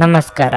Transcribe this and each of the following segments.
ನಮಸ್ಕಾರ.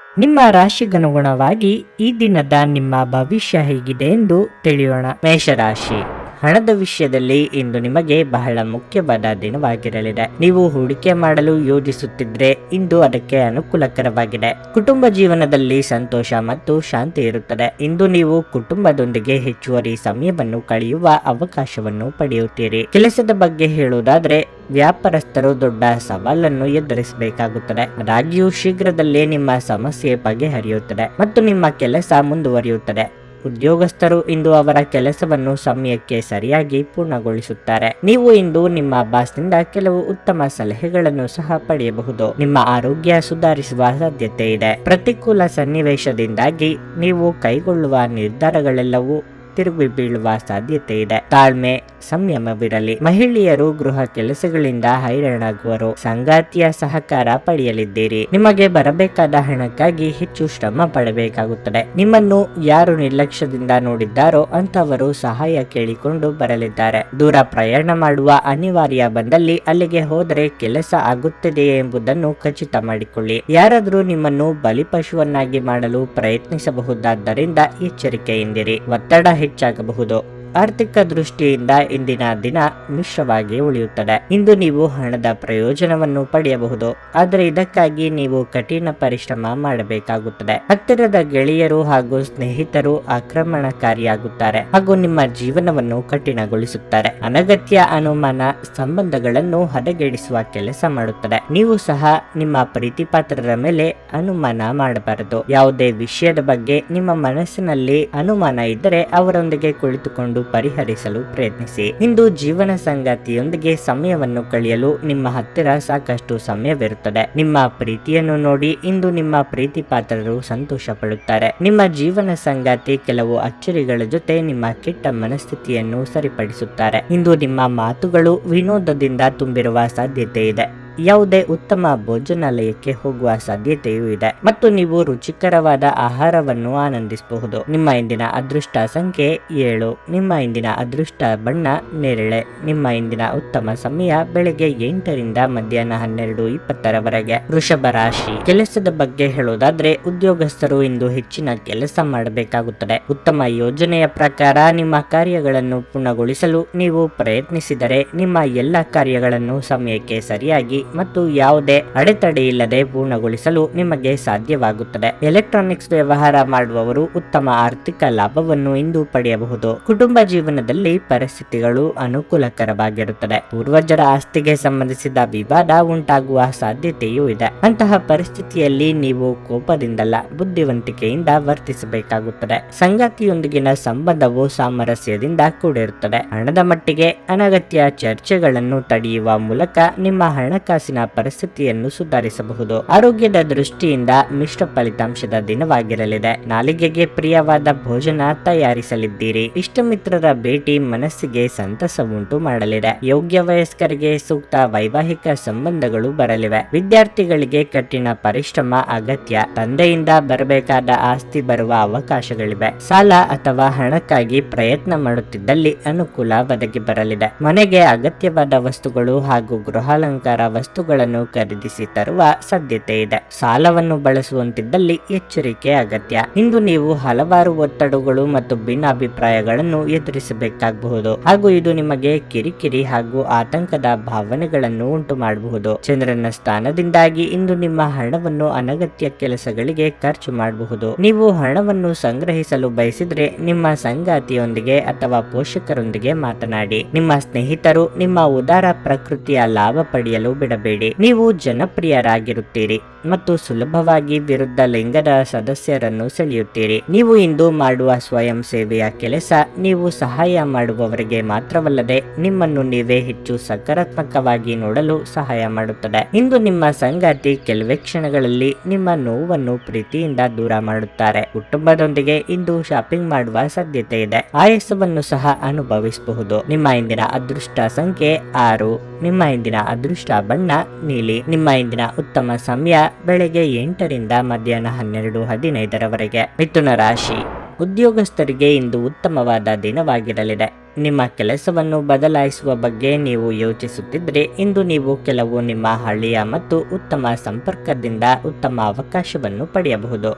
ನಿಮ್ಮ ರಾಶಿಗನುಗುಣವಾಗಿ ಈ ದಿನದ ನಿಮ್ಮ ಭವಿಷ್ಯ ಹೇಗಿದೆ ಎಂದು ತಿಳಿಯೋಣ. ಮೇಷರಾಶಿ, ಹಣದ ವಿಷಯದಲ್ಲಿ ಇಂದು ನಿಮಗೆ ಬಹಳ ಮುಖ್ಯವಾದ ದಿನವಾಗಿರಲಿದೆ. ನೀವು ಹೂಡಿಕೆ ಮಾಡಲು ಯೋಜಿಸುತ್ತಿದ್ರೆ ಇಂದು ಅದಕ್ಕೆ ಅನುಕೂಲಕರವಾಗಿದೆ. ಕುಟುಂಬ ಜೀವನದಲ್ಲಿ ಸಂತೋಷ ಮತ್ತು ಶಾಂತಿ ಇರುತ್ತದೆ. ಇಂದು ನೀವು ಕುಟುಂಬದೊಂದಿಗೆ ಹೆಚ್ಚುವರಿ ಸಮಯವನ್ನು ಕಳೆಯುವ ಅವಕಾಶವನ್ನು ಪಡೆಯುತ್ತೀರಿ. ಕೆಲಸದ ಬಗ್ಗೆ ಹೇಳುವುದಾದ್ರೆ ವ್ಯಾಪಾರಸ್ಥರು ದೊಡ್ಡ ಸವಾಲನ್ನು ಎದುರಿಸಬೇಕಾಗುತ್ತದೆ. ಆದಾಗ್ಯೂ ಶೀಘ್ರದಲ್ಲೇ ನಿಮ್ಮ ಸಮಸ್ಯೆ ಬಗೆಹರಿಯುತ್ತದೆ ಮತ್ತು ನಿಮ್ಮ ಕೆಲಸ ಮುಂದುವರಿಯುತ್ತದೆ. ಉದ್ಯೋಗಸ್ಥರು ಇಂದು ಅವರ ಕೆಲಸವನ್ನು ಸಮಯಕ್ಕೆ ಸರಿಯಾಗಿ ಪೂರ್ಣಗೊಳಿಸುತ್ತಾರೆ. ನೀವು ಇಂದು ನಿಮ್ಮ ಬಾಸ್ನಿಂದ ಕೆಲವು ಉತ್ತಮ ಸಲಹೆಗಳನ್ನು ಸಹ ಪಡೆಯಬಹುದು. ನಿಮ್ಮ ಆರೋಗ್ಯ ಸುಧಾರಿಸುವ ಸಾಧ್ಯತೆ ಇದೆ. ಪ್ರತಿಕೂಲ ಸನ್ನಿವೇಶದಿಂದಾಗಿ ನೀವು ಕೈಗೊಳ್ಳುವ ನಿರ್ಧಾರಗಳೆಲ್ಲವೂ ತಿರುಗಿ ಬೀಳುವ ಸಾಧ್ಯತೆ ಇದೆ. ತಾಳ್ಮೆ, ಸಂಯಮವಿರಲಿ. ಮಹಿಳೆಯರು ಗೃಹ ಕೆಲಸಗಳಿಂದ ಹೈರಾಣಾಗುವರು. ಸಂಗಾತಿಯ ಸಹಕಾರ ಪಡೆಯಲಿದ್ದೀರಿ. ನಿಮಗೆ ಬರಬೇಕಾದ ಹಣಕ್ಕಾಗಿ ಹೆಚ್ಚು ಶ್ರಮ ಪಡಬೇಕಾಗುತ್ತದೆ. ನಿಮ್ಮನ್ನು ಯಾರು ನಿರ್ಲಕ್ಷ್ಯದಿಂದ ನೋಡಿದ್ದಾರೋ ಅಂತವರು ಸಹಾಯ ಕೇಳಿಕೊಂಡು ಬರಲಿದ್ದಾರೆ. ದೂರ ಪ್ರಯಾಣ ಮಾಡುವ ಅನಿವಾರ್ಯ ಬಂದಲ್ಲಿ ಅಲ್ಲಿಗೆ ಹೋದರೆ ಕೆಲಸ ಆಗುತ್ತದೆಯೇ ಎಂಬುದನ್ನು ಖಚಿತ ಮಾಡಿಕೊಳ್ಳಿ. ಯಾರಾದರೂ ನಿಮ್ಮನ್ನು ಬಲಿಪಶುವನ್ನಾಗಿ ಮಾಡಲು ಪ್ರಯತ್ನಿಸಬಹುದಾದ್ದರಿಂದ ಎಚ್ಚರಿಕೆಯಿಂದಿರಿ. ಒತ್ತಡ ಹೆಚ್ಚಾಗಬಹುದು. ಆರ್ಥಿಕ ದೃಷ್ಟಿಯಿಂದ ಇಂದಿನ ದಿನ ಮಿಶ್ರವಾಗಿ ಉಳಿಯುತ್ತದೆ. ಇಂದು ನೀವು ಹಣದ ಪ್ರಯೋಜನವನ್ನು ಪಡೆಯಬಹುದು, ಆದರೆ ಇದಕ್ಕಾಗಿ ನೀವು ಕಠಿಣ ಪರಿಶ್ರಮ ಮಾಡಬೇಕಾಗುತ್ತದೆ. ಹತ್ತಿರದ ಗೆಳೆಯರು ಹಾಗೂ ಸ್ನೇಹಿತರು ಆಕ್ರಮಣಕಾರಿಯಾಗುತ್ತಾರೆ ಹಾಗೂ ನಿಮ್ಮ ಜೀವನವನ್ನು ಕಠಿಣಗೊಳಿಸುತ್ತಾರೆ. ಅನಗತ್ಯ ಅನುಮಾನ ಸಂಬಂಧಗಳನ್ನು ಹದಗೆಡಿಸುವ ಕೆಲಸ ಮಾಡುತ್ತದೆ. ನೀವು ಸಹ ನಿಮ್ಮ ಪ್ರೀತಿಪಾತ್ರರ ಮೇಲೆ ಅನುಮಾನ ಮಾಡಬಾರದು. ಯಾವುದೇ ವಿಷಯದ ಬಗ್ಗೆ ನಿಮ್ಮ ಮನಸ್ಸಿನಲ್ಲಿ ಅನುಮಾನ ಇದ್ದರೆ ಅವರೊಂದಿಗೆ ಕುಳಿತುಕೊಂಡು ಪರಿಹರಿಸಲು ಪ್ರಯತ್ನಿಸಿ. ಇಂದು ಜೀವನ ಸಂಗಾತಿಯೊಂದಿಗೆ ಸಮಯವನ್ನು ಕಳೆಯಲು ನಿಮ್ಮ ಹತ್ತಿರ ಸಾಕಷ್ಟು ಸಮಯವಿರುತ್ತದೆ. ನಿಮ್ಮ ಪ್ರೀತಿಯನ್ನು ನೋಡಿ ಇಂದು ನಿಮ್ಮ ಪ್ರೀತಿ ಪಾತ್ರರು ಸಂತೋಷ ಪಡುತ್ತಾರೆ. ನಿಮ್ಮ ಜೀವನ ಸಂಗಾತಿ ಕೆಲವು ಅಚ್ಚರಿಗಳ ಜೊತೆ ನಿಮ್ಮ ಕೆಟ್ಟ ಮನಸ್ಥಿತಿಯನ್ನು ಸರಿಪಡಿಸುತ್ತಾರೆ. ಇಂದು ನಿಮ್ಮ ಮಾತುಗಳು ವಿನೋದದಿಂದ ತುಂಬಿರುವ ಸಾಧ್ಯತೆ ಇದೆ. ಯಾವುದೇ ಉತ್ತಮ ಭೋಜನಾಲಯಕ್ಕೆ ಹೋಗುವ ಸಾಧ್ಯತೆಯೂ ಇದೆ ಮತ್ತು ನೀವು ರುಚಿಕರವಾದ ಆಹಾರವನ್ನು ಆನಂದಿಸಬಹುದು. ನಿಮ್ಮ ಇಂದಿನ ಅದೃಷ್ಟ ಸಂಖ್ಯೆ 7. ನಿಮ್ಮ ಇಂದಿನ ಅದೃಷ್ಟ ಬಣ್ಣ ನೇರಳೆ. ನಿಮ್ಮ ಇಂದಿನ ಉತ್ತಮ ಸಮಯ ಬೆಳಗ್ಗೆ 8ರಿಂದ ಮಧ್ಯಾಹ್ನ 12:20ರವರೆಗೆ. ವೃಷಭ ರಾಶಿ, ಕೆಲಸದ ಬಗ್ಗೆ ಹೇಳೋದಾದ್ರೆ ಉದ್ಯೋಗಸ್ಥರು ಇಂದು ಹೆಚ್ಚಿನ ಕೆಲಸ ಮಾಡಬೇಕಾಗುತ್ತದೆ. ಉತ್ತಮ ಯೋಜನೆಯ ಪ್ರಕಾರ ನಿಮ್ಮ ಕಾರ್ಯಗಳನ್ನು ಪೂರ್ಣಗೊಳಿಸಲು ನೀವು ಪ್ರಯತ್ನಿಸಿದರೆ ನಿಮ್ಮ ಎಲ್ಲ ಕಾರ್ಯಗಳನ್ನು ಸಮಯಕ್ಕೆ ಸರಿಯಾಗಿ ಮತ್ತು ಯಾವುದೇ ಅಡೆತಡೆ ಇಲ್ಲದೆ ಪೂರ್ಣಗೊಳಿಸಲು ನಿಮಗೆ ಸಾಧ್ಯವಾಗುತ್ತದೆ. ಎಲೆಕ್ಟ್ರಾನಿಕ್ಸ್ ವ್ಯವಹಾರ ಮಾಡುವವರು ಉತ್ತಮ ಆರ್ಥಿಕ ಲಾಭವನ್ನು ಇಂದು ಪಡೆಯಬಹುದು. ಕುಟುಂಬ ಜೀವನದಲ್ಲಿ ಪರಿಸ್ಥಿತಿಗಳು ಅನುಕೂಲಕರವಾಗಿರುತ್ತದೆ. ಪೂರ್ವಜರ ಆಸ್ತಿಗೆ ಸಂಬಂಧಿಸಿದ ವಿವಾದ ಉಂಟಾಗುವ ಸಾಧ್ಯತೆಯೂ ಇದೆ. ಅಂತಹ ಪರಿಸ್ಥಿತಿಯಲ್ಲಿ ನೀವು ಕೋಪದಿಂದಲ್ಲ, ಬುದ್ಧಿವಂತಿಕೆಯಿಂದ ವರ್ತಿಸಬೇಕಾಗುತ್ತದೆ. ಸಂಗಾತಿಯೊಂದಿಗಿನ ಸಂಬಂಧವು ಸಾಮರಸ್ಯದಿಂದ ಕೂಡಿರುತ್ತದೆ. ಹಣದ ಮಟ್ಟಿಗೆ ಅನಗತ್ಯ ಚರ್ಚೆಗಳನ್ನು ತಡೆಯುವ ಮೂಲಕ ನಿಮ್ಮ ಹಣಕಾಸಿನ ಪರಿಸ್ಥಿತಿಯನ್ನು ಸುಧಾರಿಸಬಹುದು. ಆರೋಗ್ಯದ ದೃಷ್ಟಿಯಿಂದ ಮಿಶ್ರ ಫಲಿತಾಂಶದ ದಿನವಾಗಿರಲಿದೆ. ನಾಲಿಗೆಗೆ ಪ್ರಿಯವಾದ ಭೋಜನ ತಯಾರಿಸಲಿದ್ದೀರಿ. ಇಷ್ಟಮಿತ್ರರ ಭೇಟಿ ಮನಸ್ಸಿಗೆ ಸಂತಸ ಉಂಟು ಮಾಡಲಿದೆ. ಯೋಗ್ಯ ವಯಸ್ಕರಿಗೆ ಸೂಕ್ತ ವೈವಾಹಿಕ ಸಂಬಂಧಗಳು ಬರಲಿವೆ. ವಿದ್ಯಾರ್ಥಿಗಳಿಗೆ ಕಠಿಣ ಪರಿಶ್ರಮ ಅಗತ್ಯ. ತಂದೆಯಿಂದ ಬರಬೇಕಾದ ಆಸ್ತಿ ಬರುವ ಅವಕಾಶಗಳಿವೆ. ಸಾಲ ಅಥವಾ ಹಣಕ್ಕಾಗಿ ಪ್ರಯತ್ನ ಮಾಡುತ್ತಿದ್ದಲ್ಲಿ ಅನುಕೂಲ ಒದಗಿ ಬರಲಿದೆ. ಮನೆಗೆ ಅಗತ್ಯವಾದ ವಸ್ತುಗಳು ಹಾಗೂ ಗೃಹಾಲಂಕಾರ ವಸ್ತುಗಳನ್ನು ಖರೀದಿಸಿ ತರುವ ಸಾಧ್ಯತೆ ಇದೆ. ಸಾಲವನ್ನು ಬಳಸುವಂತಿದ್ದಲ್ಲಿ ಎಚ್ಚರಿಕೆ ಅಗತ್ಯ. ಇಂದು ನೀವು ಹಲವಾರು ಒತ್ತಡಗಳು ಮತ್ತು ಭಿನ್ನಾಭಿಪ್ರಾಯಗಳನ್ನು ಎದುರಿಸಬೇಕಾಗಬಹುದು ಹಾಗೂ ಇದು ನಿಮಗೆ ಕಿರಿಕಿರಿ ಹಾಗೂ ಆತಂಕದ ಭಾವನೆಗಳನ್ನು ಉಂಟು ಮಾಡಬಹುದು. ಚಂದ್ರನ ಸ್ಥಾನದಿಂದಾಗಿ ಇಂದು ನಿಮ್ಮ ಹಣವನ್ನು ಅನಗತ್ಯ ಕೆಲಸಗಳಿಗೆ ಖರ್ಚು ಮಾಡಬಹುದು. ನೀವು ಹಣವನ್ನು ಸಂಗ್ರಹಿಸಲು ಬಯಸಿದ್ರೆ ನಿಮ್ಮ ಸಂಗಾತಿಯೊಂದಿಗೆ ಅಥವಾ ಪೋಷಕರೊಂದಿಗೆ ಮಾತನಾಡಿ. ನಿಮ್ಮ ಸ್ನೇಹಿತರು ನಿಮ್ಮ ಉದಾರ ಪ್ರಕೃತಿಯ ಲಾಭ ಪಡೆಯಲು ಬಿಡಬೇಡಿ. ನೀವು ಜನಪ್ರಿಯರಾಗಿರುತ್ತೀರಿ ಮತ್ತು ಸುಲಭವಾಗಿ ವಿರುದ್ಧ ಲಿಂಗದ ಸದಸ್ಯರನ್ನು ಸೆಳೆಯುತ್ತೀರಿ. ನೀವು ಇಂದು ಮಾಡುವ ಸ್ವಯಂ ಸೇವೆಯ ಕೆಲಸ ನೀವು ಸಹಾಯ ಮಾಡುವವರಿಗೆ ಮಾತ್ರವಲ್ಲದೆ ನಿಮ್ಮನ್ನು ನೀವೇ ಹೆಚ್ಚು ಸಕಾರಾತ್ಮಕವಾಗಿ ನೋಡಲು ಸಹಾಯ ಮಾಡುತ್ತದೆ. ಇಂದು ನಿಮ್ಮ ಸಂಗಾತಿ ಕೆಲವೇ ಕ್ಷಣಗಳಲ್ಲಿ ನಿಮ್ಮ ನೋವನ್ನು ಪ್ರೀತಿಯಿಂದ ದೂರ ಮಾಡುತ್ತಾರೆ. ಕುಟುಂಬದೊಂದಿಗೆ ಇಂದು ಶಾಪಿಂಗ್ ಮಾಡುವ ಸಾಧ್ಯತೆ ಇದೆ. ಆಯಾಸವನ್ನು ಸಹ ಅನುಭವಿಸಬಹುದು. ನಿಮ್ಮ ಇಂದಿನ ಅದೃಷ್ಟ ಸಂಖ್ಯೆ 6. ನಿಮ್ಮ ಇಂದಿನ ಅದೃಷ್ಟ ಬಣ್ಣ ನೀಲಿ. ನಿಮ್ಮ ಇಂದಿನ ಉತ್ತಮ ಸಮಯ ಬೆಳಗ್ಗೆ 8ರಿಂದ ಮಧ್ಯಾಹ್ನ 12:15ರವರೆಗೆ. ಮಿಥುನ ರಾಶಿ, ಉದ್ಯೋಗಸ್ಥರಿಗೆ ಇಂದು ಉತ್ತಮವಾದ ದಿನವಾಗಿರಲಿದೆ. ನಿಮ್ಮ ಕೆಲಸವನ್ನು ಬದಲಾಯಿಸುವ ಬಗ್ಗೆ ನೀವು ಯೋಚಿಸುತ್ತಿದ್ರೆ ಇಂದು ನೀವು ಕೆಲವು ನಿಮ್ಮ ಹಳೆಯ ಮತ್ತು ಉತ್ತಮ ಸಂಪರ್ಕದಿಂದ ಉತ್ತಮ ಅವಕಾಶವನ್ನು ಪಡೆಯಬಹುದು.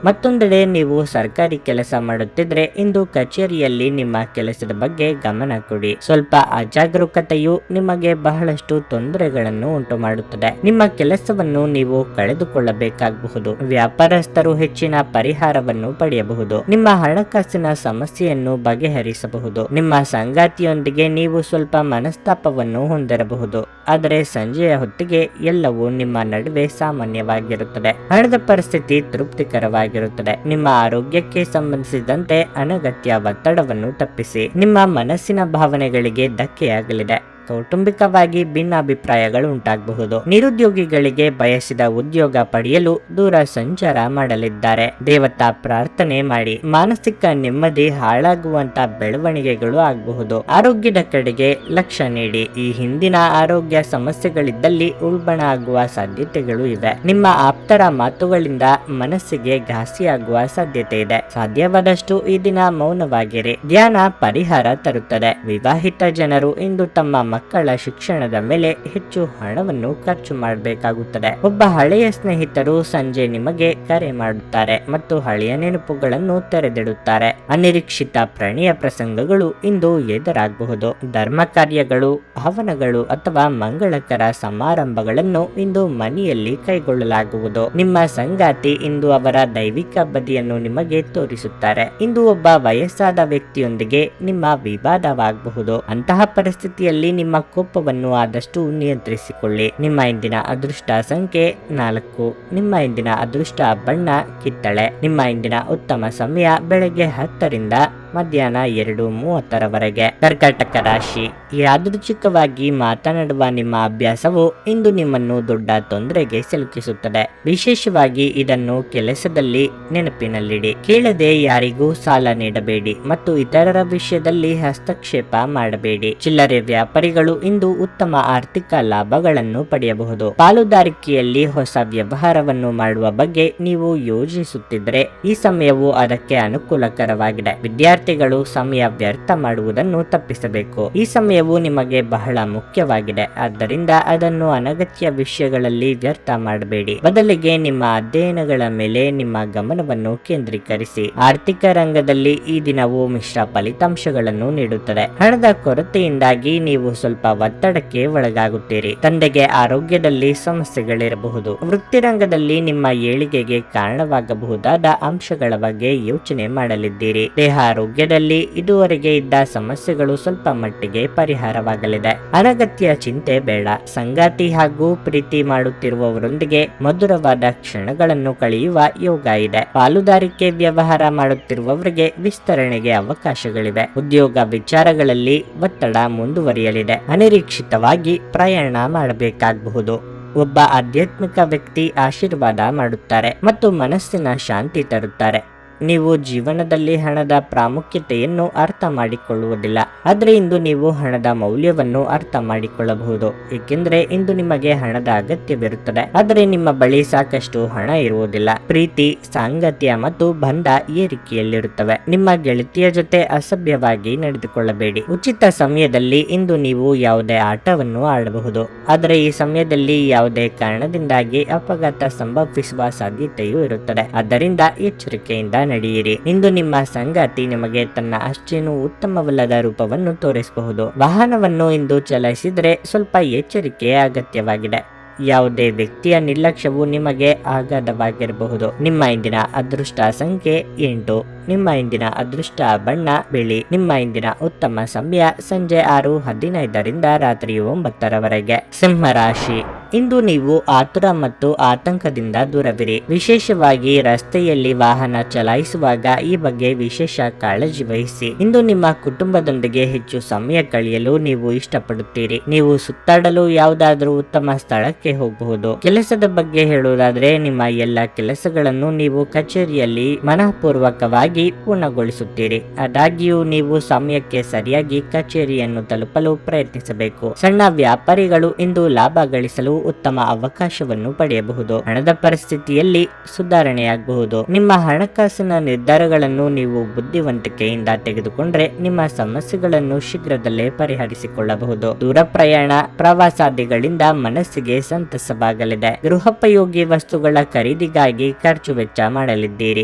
ಮತ್ತೊಂದೆಡೆ ನೀವು ಸರ್ಕಾರಿ ಕೆಲಸ ಮಾಡುತ್ತಿದ್ರೆ ಇಂದು ಕಚೇರಿಯಲ್ಲಿ ನಿಮ್ಮ ಕೆಲಸದ ಬಗ್ಗೆ ಗಮನ ಕೊಡಿ. ಸ್ವಲ್ಪ ಅಜಾಗರೂಕತೆಯು ನಿಮಗೆ ಬಹಳಷ್ಟು ತೊಂದರೆಗಳನ್ನು ಉಂಟು ಮಾಡುತ್ತದೆ. ನಿಮ್ಮ ಕೆಲಸವನ್ನು ನೀವು ಕಳೆದುಕೊಳ್ಳಬೇಕಾಗಬಹುದು. ವ್ಯಾಪಾರಸ್ಥರು ಹೆಚ್ಚಿನ ಪರಿಹಾರವನ್ನು ಪಡೆಯಬಹುದು. ನಿಮ್ಮ ಹಣಕಾಸಿನ ಸಮಸ್ಯೆಯನ್ನು ಬಗೆಹರಿಸಬಹುದು. ನಿಮ್ಮ ಸಂಗಾತಿಯೊಂದಿಗೆ ನೀವು ಸ್ವಲ್ಪ ಮನಸ್ತಾಪವನ್ನು ಹೊಂದಿರಬಹುದು, ಆದರೆ ಸಂಜೆಯ ಹೊತ್ತಿಗೆ ಎಲ್ಲವೂ ನಿಮ್ಮ ನಡುವೆ ಸಾಮಾನ್ಯವಾಗಿರುತ್ತದೆ. ಹಣದ ಪರಿಸ್ಥಿತಿ ತೃಪ್ತಿಕರವಾಗಿರುತ್ತದೆ. ನಿಮ್ಮ ಆರೋಗ್ಯಕ್ಕೆ ಸಂಬಂಧಿಸಿದಂತೆ ಅನಗತ್ಯ ಒತ್ತಡವನ್ನು ತಪ್ಪಿಸಿ. ನಿಮ್ಮ ಮನಸ್ಸಿನ ಭಾವನೆಗಳಿಗೆ ಧಕ್ಕೆಯಾಗಲಿದೆ. ಕೌಟುಂಬಿಕವಾಗಿ ಭಿನ್ನಾಭಿಪ್ರಾಯಗಳು ಉಂಟಾಗಬಹುದು. ನಿರುದ್ಯೋಗಿಗಳಿಗೆ ಬಯಸಿದ ಉದ್ಯೋಗ ಪಡೆಯಲು ದೂರ ಸಂಚಾರ ಮಾಡಲಿದ್ದಾರೆ. ದೇವತಾ ಪ್ರಾರ್ಥನೆ ಮಾಡಿ. ಮಾನಸಿಕ ನೆಮ್ಮದಿ ಹಾಳಾಗುವಂತ ಬೆಳವಣಿಗೆಗಳು ಆಗಬಹುದು. ಆರೋಗ್ಯದ ಕಡೆಗೆ ಲಕ್ಷ್ಯ ನೀಡಿ. ಈ ಹಿಂದಿನ ಆರೋಗ್ಯ ಸಮಸ್ಯೆಗಳಿದ್ದಲ್ಲಿ ಉಲ್ಬಣ ಆಗುವ ಸಾಧ್ಯತೆಗಳು ಇವೆ. ನಿಮ್ಮ ಆಪ್ತರ ಮಾತುಗಳಿಂದ ಮನಸ್ಸಿಗೆ ಘಾಸಿಯಾಗುವ ಸಾಧ್ಯತೆ ಇದೆ. ಸಾಧ್ಯವಾದಷ್ಟು ಈ ದಿನ ಮೌನವಾಗಿರಿ. ಧ್ಯಾನ ಪರಿಹಾರ ತರುತ್ತದೆ. ವಿವಾಹಿತ ಜನರು ಇಂದು ತಮ್ಮ ಮಕ್ಕಳ ಶಿಕ್ಷಣದ ಮೇಲೆ ಹೆಚ್ಚು ಹಣವನ್ನು ಖರ್ಚು ಮಾಡಬೇಕಾಗುತ್ತದೆ. ಒಬ್ಬ ಹಳೆಯ ಸ್ನೇಹಿತರು ಸಂಜೆ ನಿಮಗೆ ಕರೆ ಮಾಡುತ್ತಾರೆ ಮತ್ತು ಹಳೆಯ ನೆನಪುಗಳನ್ನು ತೆರೆದಿಡುತ್ತಾರೆ. ಅನಿರೀಕ್ಷಿತ ಪ್ರಣಯ ಪ್ರಸಂಗಗಳು ಇಂದು ಎದುರಾಗಬಹುದು. ಧರ್ಮ ಕಾರ್ಯಗಳು, ಹವನಗಳು ಅಥವಾ ಮಂಗಳಕರ ಸಮಾರಂಭಗಳನ್ನು ಇಂದು ಮನೆಯಲ್ಲಿ ಕೈಗೊಳ್ಳಲಾಗುವುದು. ನಿಮ್ಮ ಸಂಗಾತಿ ಇಂದು ಅವರ ದೈವಿಕ ಬದಿಯನ್ನು ನಿಮಗೆ ತೋರಿಸುತ್ತಾರೆ. ಇಂದು ಒಬ್ಬ ವಯಸ್ಸಾದ ವ್ಯಕ್ತಿಯೊಂದಿಗೆ ನಿಮ್ಮ ವಿವಾದವಾಗಬಹುದು. ಅಂತಹ ಪರಿಸ್ಥಿತಿಯಲ್ಲಿ ನಿಮ್ಮ ಕೋಪವನ್ನು ಆದಷ್ಟು ನಿಯಂತ್ರಿಸಿಕೊಳ್ಳಿ. ನಿಮ್ಮ ಇಂದಿನ ಅದೃಷ್ಟ ಸಂಖ್ಯೆ 4. ನಿಮ್ಮ ಇಂದಿನ ಅದೃಷ್ಟ ಬಣ್ಣ ಕಿತ್ತಳೆ. ನಿಮ್ಮ ಇಂದಿನ ಉತ್ತಮ ಸಮಯ ಬೆಳಗ್ಗೆ 10ರಿಂದ ಮಧ್ಯಾಹ್ನ 2:30ರವರೆಗೆ. ಕರ್ಕಾಟಕ ರಾಶಿ. ಯಾದೃಚ್ಛಿಕವಾಗಿ ಮಾತನಾಡುವ ನಿಮ್ಮ ಅಭ್ಯಾಸವು ಇಂದು ನಿಮ್ಮನ್ನು ದೊಡ್ಡ ತೊಂದರೆಗೆ ಸಿಲುಕಿಸುತ್ತದೆ. ವಿಶೇಷವಾಗಿ ಇದನ್ನು ಕೆಲಸದಲ್ಲಿ ನೆನಪಿನಲ್ಲಿಡಿ. ಕೇಳದೆ ಯಾರಿಗೂ ಸಾಲ ನೀಡಬೇಡಿ ಮತ್ತು ಇತರರ ವಿಷಯದಲ್ಲಿ ಹಸ್ತಕ್ಷೇಪ ಮಾಡಬೇಡಿ. ಚಿಲ್ಲರೆ ವ್ಯಾಪಾರಿಗಳು ಇಂದು ಉತ್ತಮ ಆರ್ಥಿಕ ಲಾಭಗಳನ್ನು ಪಡೆಯಬಹುದು. ಪಾಲುದಾರಿಕೆಯಲ್ಲಿ ಹೊಸ ವ್ಯವಹಾರವನ್ನು ಮಾಡುವ ಬಗ್ಗೆ ನೀವು ಯೋಚಿಸುತ್ತಿದ್ದರೆ ಈ ಸಮಯವು ಅದಕ್ಕೆ ಅನುಕೂಲಕರವಾಗಿದೆ. ವಿದ್ಯಾರ್ಥಿಗಳು ಸಮಯ ವ್ಯರ್ಥ ಮಾಡುವುದನ್ನು ತಪ್ಪಿಸಬೇಕು. ಈ ಸಮಯವು ನಿಮಗೆ ಬಹಳ ಮುಖ್ಯವಾಗಿದೆ. ಆದ್ದರಿಂದ ಅದನ್ನು ಅನಗತ್ಯ ವಿಷಯಗಳಲ್ಲಿ ವ್ಯರ್ಥ ಮಾಡಬೇಡಿ. ಬದಲಿಗೆ ನಿಮ್ಮ ಅಧ್ಯಯನಗಳ ಮೇಲೆ ನಿಮ್ಮ ಗಮನವನ್ನು ಕೇಂದ್ರೀಕರಿಸಿ. ಆರ್ಥಿಕ ರಂಗದಲ್ಲಿ ಈ ದಿನವು ಮಿಶ್ರ ಫಲಿತಾಂಶಗಳನ್ನು ನೀಡುತ್ತದೆ. ಹಣದ ಕೊರತೆಯಿಂದಾಗಿ ನೀವು ಸ್ವಲ್ಪ ಒತ್ತಡಕ್ಕೆ ಒಳಗಾಗುತ್ತೀರಿ. ತಂದೆಗೆ ಆರೋಗ್ಯದಲ್ಲಿ ಸಮಸ್ಯೆಗಳಿರಬಹುದು. ವೃತ್ತಿರಂಗದಲ್ಲಿ ನಿಮ್ಮ ಏಳಿಗೆಗೆ ಕಾರಣವಾಗಬಹುದಾದ ಅಂಶಗಳ ಬಗ್ಗೆ ಯೋಚನೆ ಮಾಡಲಿದ್ದೀರಿ. ದೇಹ ಆರೋಗ್ಯದಲ್ಲಿ ಇದುವರೆಗೆ ಇದ್ದ ಸಮಸ್ಯೆಗಳು ಸ್ವಲ್ಪ ಮಟ್ಟಿಗೆ ಪರಿಹಾರವಾಗಲಿದೆ. ಅನಗತ್ಯ ಚಿಂತೆ ಬೇಡ. ಸಂಗಾತಿ ಹಾಗೂ ಪ್ರೀತಿ ಮಾಡುತ್ತಿರುವವರೊಂದಿಗೆ ಮಧುರವಾದ ಕ್ಷಣಗಳನ್ನು ಕಳೆಯುವ ಯೋಗ ಇದೆ. ಪಾಲುದಾರಿಕೆ ವ್ಯವಹಾರ ಮಾಡುತ್ತಿರುವವರಿಗೆ ವಿಸ್ತರಣೆಗೆ ಅವಕಾಶಗಳಿವೆ. ಉದ್ಯೋಗ ವಿಚಾರಗಳಲ್ಲಿ ಒತ್ತಡ ಮುಂದುವರಿಯಲಿದೆ. ಅನಿರೀಕ್ಷಿತವಾಗಿ ಪ್ರಯಾಣ ಮಾಡಬೇಕಾಗಬಹುದು. ಒಬ್ಬ ಆಧ್ಯಾತ್ಮಿಕ ವ್ಯಕ್ತಿ ಆಶೀರ್ವಾದ ಮಾಡುತ್ತಾರೆ ಮತ್ತು ಮನಸ್ಸಿನ ಶಾಂತಿ ತರುತ್ತಾರೆ. ನೀವು ಜೀವನದಲ್ಲಿ ಹಣದ ಪ್ರಾಮುಖ್ಯತೆಯನ್ನು ಅರ್ಥ ಮಾಡಿಕೊಳ್ಳುವುದಿಲ್ಲ, ಆದರೆ ಇಂದು ನೀವು ಹಣದ ಮೌಲ್ಯವನ್ನು ಅರ್ಥ ಮಾಡಿಕೊಳ್ಳಬಹುದು. ಏಕೆಂದರೆ ಇಂದು ನಿಮಗೆ ಹಣದ ಅಗತ್ಯವಿರುತ್ತದೆ, ಆದರೆ ನಿಮ್ಮ ಬಳಿ ಸಾಕಷ್ಟು ಹಣ ಇರುವುದಿಲ್ಲ. ಪ್ರೀತಿ, ಸಾಂಗತ್ಯ ಮತ್ತು ಬಂಧ ಏರಿಕೆಯಲ್ಲಿರುತ್ತವೆ. ನಿಮ್ಮ ಗೆಳತಿಯ ಜೊತೆ ಅಸಭ್ಯವಾಗಿ ನಡೆದುಕೊಳ್ಳಬೇಡಿ. ಉಚಿತ ಸಮಯದಲ್ಲಿ ಇಂದು ನೀವು ಯಾವುದೇ ಆಟವನ್ನು ಆಡಬಹುದು, ಆದರೆ ಈ ಸಮಯದಲ್ಲಿ ಯಾವುದೇ ಕಾರಣದಿಂದಾಗಿ ಅಪಘಾತ ಸಂಭವಿಸುವ ಸಾಧ್ಯತೆಯೂ ಇರುತ್ತದೆ. ಆದ್ದರಿಂದ ಎಚ್ಚರಿಕೆಯಿಂದ ನಡೆಯಿರಿ. ಇಂದು ನಿಮ್ಮ ಸಂಗಾತಿ ನಿಮಗೆ ತನ್ನ ಅಷ್ಟೇನು ಉತ್ತಮವಲ್ಲದ ರೂಪವನ್ನು ತೋರಿಸಬಹುದು. ವಾಹನವನ್ನು ಇಂದು ಚಲಾಯಿಸಿದರೆ ಸ್ವಲ್ಪ ಎಚ್ಚರಿಕೆಯ ಅಗತ್ಯವಾಗಿದೆ. ಯಾವುದೇ ವ್ಯಕ್ತಿಯ ನಿರ್ಲಕ್ಷ್ಯವು ನಿಮಗೆ ಆಘಾತವಾಗಿರಬಹುದು. ನಿಮ್ಮ ಇಂದಿನ ಅದೃಷ್ಟ ಸಂಖ್ಯೆ 8. ನಿಮ್ಮ ಇಂದಿನ ಅದೃಷ್ಟ ಬಣ್ಣ ಬಿಳಿ. ನಿಮ್ಮ ಇಂದಿನ ಉತ್ತಮ ಸಮಯ ಸಂಜೆ 6:15ರಿಂದ ರಾತ್ರಿ 9ರವರೆಗೆ. ಸಿಂಹರಾಶಿ. ಇಂದು ನೀವು ಆತುರ ಮತ್ತು ಆತಂಕದಿಂದ ದೂರವಿರಿ. ವಿಶೇಷವಾಗಿ ರಸ್ತೆಯಲ್ಲಿ ವಾಹನ ಚಲಾಯಿಸುವಾಗ ಈ ಬಗ್ಗೆ ವಿಶೇಷ ಕಾಳಜಿ ವಹಿಸಿ. ಇಂದು ನಿಮ್ಮ ಕುಟುಂಬದೊಂದಿಗೆ ಹೆಚ್ಚು ಸಮಯ ಕಳೆಯಲು ನೀವು ಇಷ್ಟಪಡುತ್ತೀರಿ. ನೀವು ಸುತ್ತಾಡಲು ಯಾವುದಾದರೂ ಉತ್ತಮ ಸ್ಥಳಕ್ಕೆ ಹೋಗಬಹುದು. ಕೆಲಸದ ಬಗ್ಗೆ ಹೇಳುವುದಾದರೆ ನಿಮ್ಮ ಎಲ್ಲ ಕೆಲಸಗಳನ್ನು ನೀವು ಕಚೇರಿಯಲ್ಲಿ ಮನಃಪೂರ್ವಕವಾಗಿ ಪೂರ್ಣಗೊಳಿಸುತ್ತೀರಿ. ಆದಾಗ್ಯೂ ನೀವು ಸಮಯಕ್ಕೆ ಸರಿಯಾಗಿ ಕಚೇರಿಯನ್ನು ತಲುಪಲು ಪ್ರಯತ್ನಿಸಬೇಕು. ಸಣ್ಣ ವ್ಯಾಪಾರಿಗಳು ಇಂದು ಲಾಭ ಗಳಿಸಲು ಉತ್ತಮ ಅವಕಾಶವನ್ನು ಪಡೆಯಬಹುದು. ಹಣದ ಪರಿಸ್ಥಿತಿಯಲ್ಲಿ ಸುಧಾರಣೆಯಾಗಬಹುದು. ನಿಮ್ಮ ಹಣಕಾಸಿನ ನಿರ್ಧಾರಗಳನ್ನು ನೀವು ಬುದ್ಧಿವಂತಿಕೆಯಿಂದ ತೆಗೆದುಕೊಂಡ್ರೆ ನಿಮ್ಮ ಸಮಸ್ಯೆಗಳನ್ನು ಶೀಘ್ರದಲ್ಲೇ ಪರಿಹರಿಸಿಕೊಳ್ಳಬಹುದು. ದೂರ ಪ್ರಯಾಣ, ಪ್ರವಾಸಾದಿಗಳಿಂದ ಮನಸ್ಸಿಗೆ ಸಂತಸವಾಗಲಿದೆ. ಗೃಹೋಪಯೋಗಿ ವಸ್ತುಗಳ ಖರೀದಿಗಾಗಿ ಖರ್ಚು ವೆಚ್ಚ ಮಾಡಲಿದ್ದೀರಿ.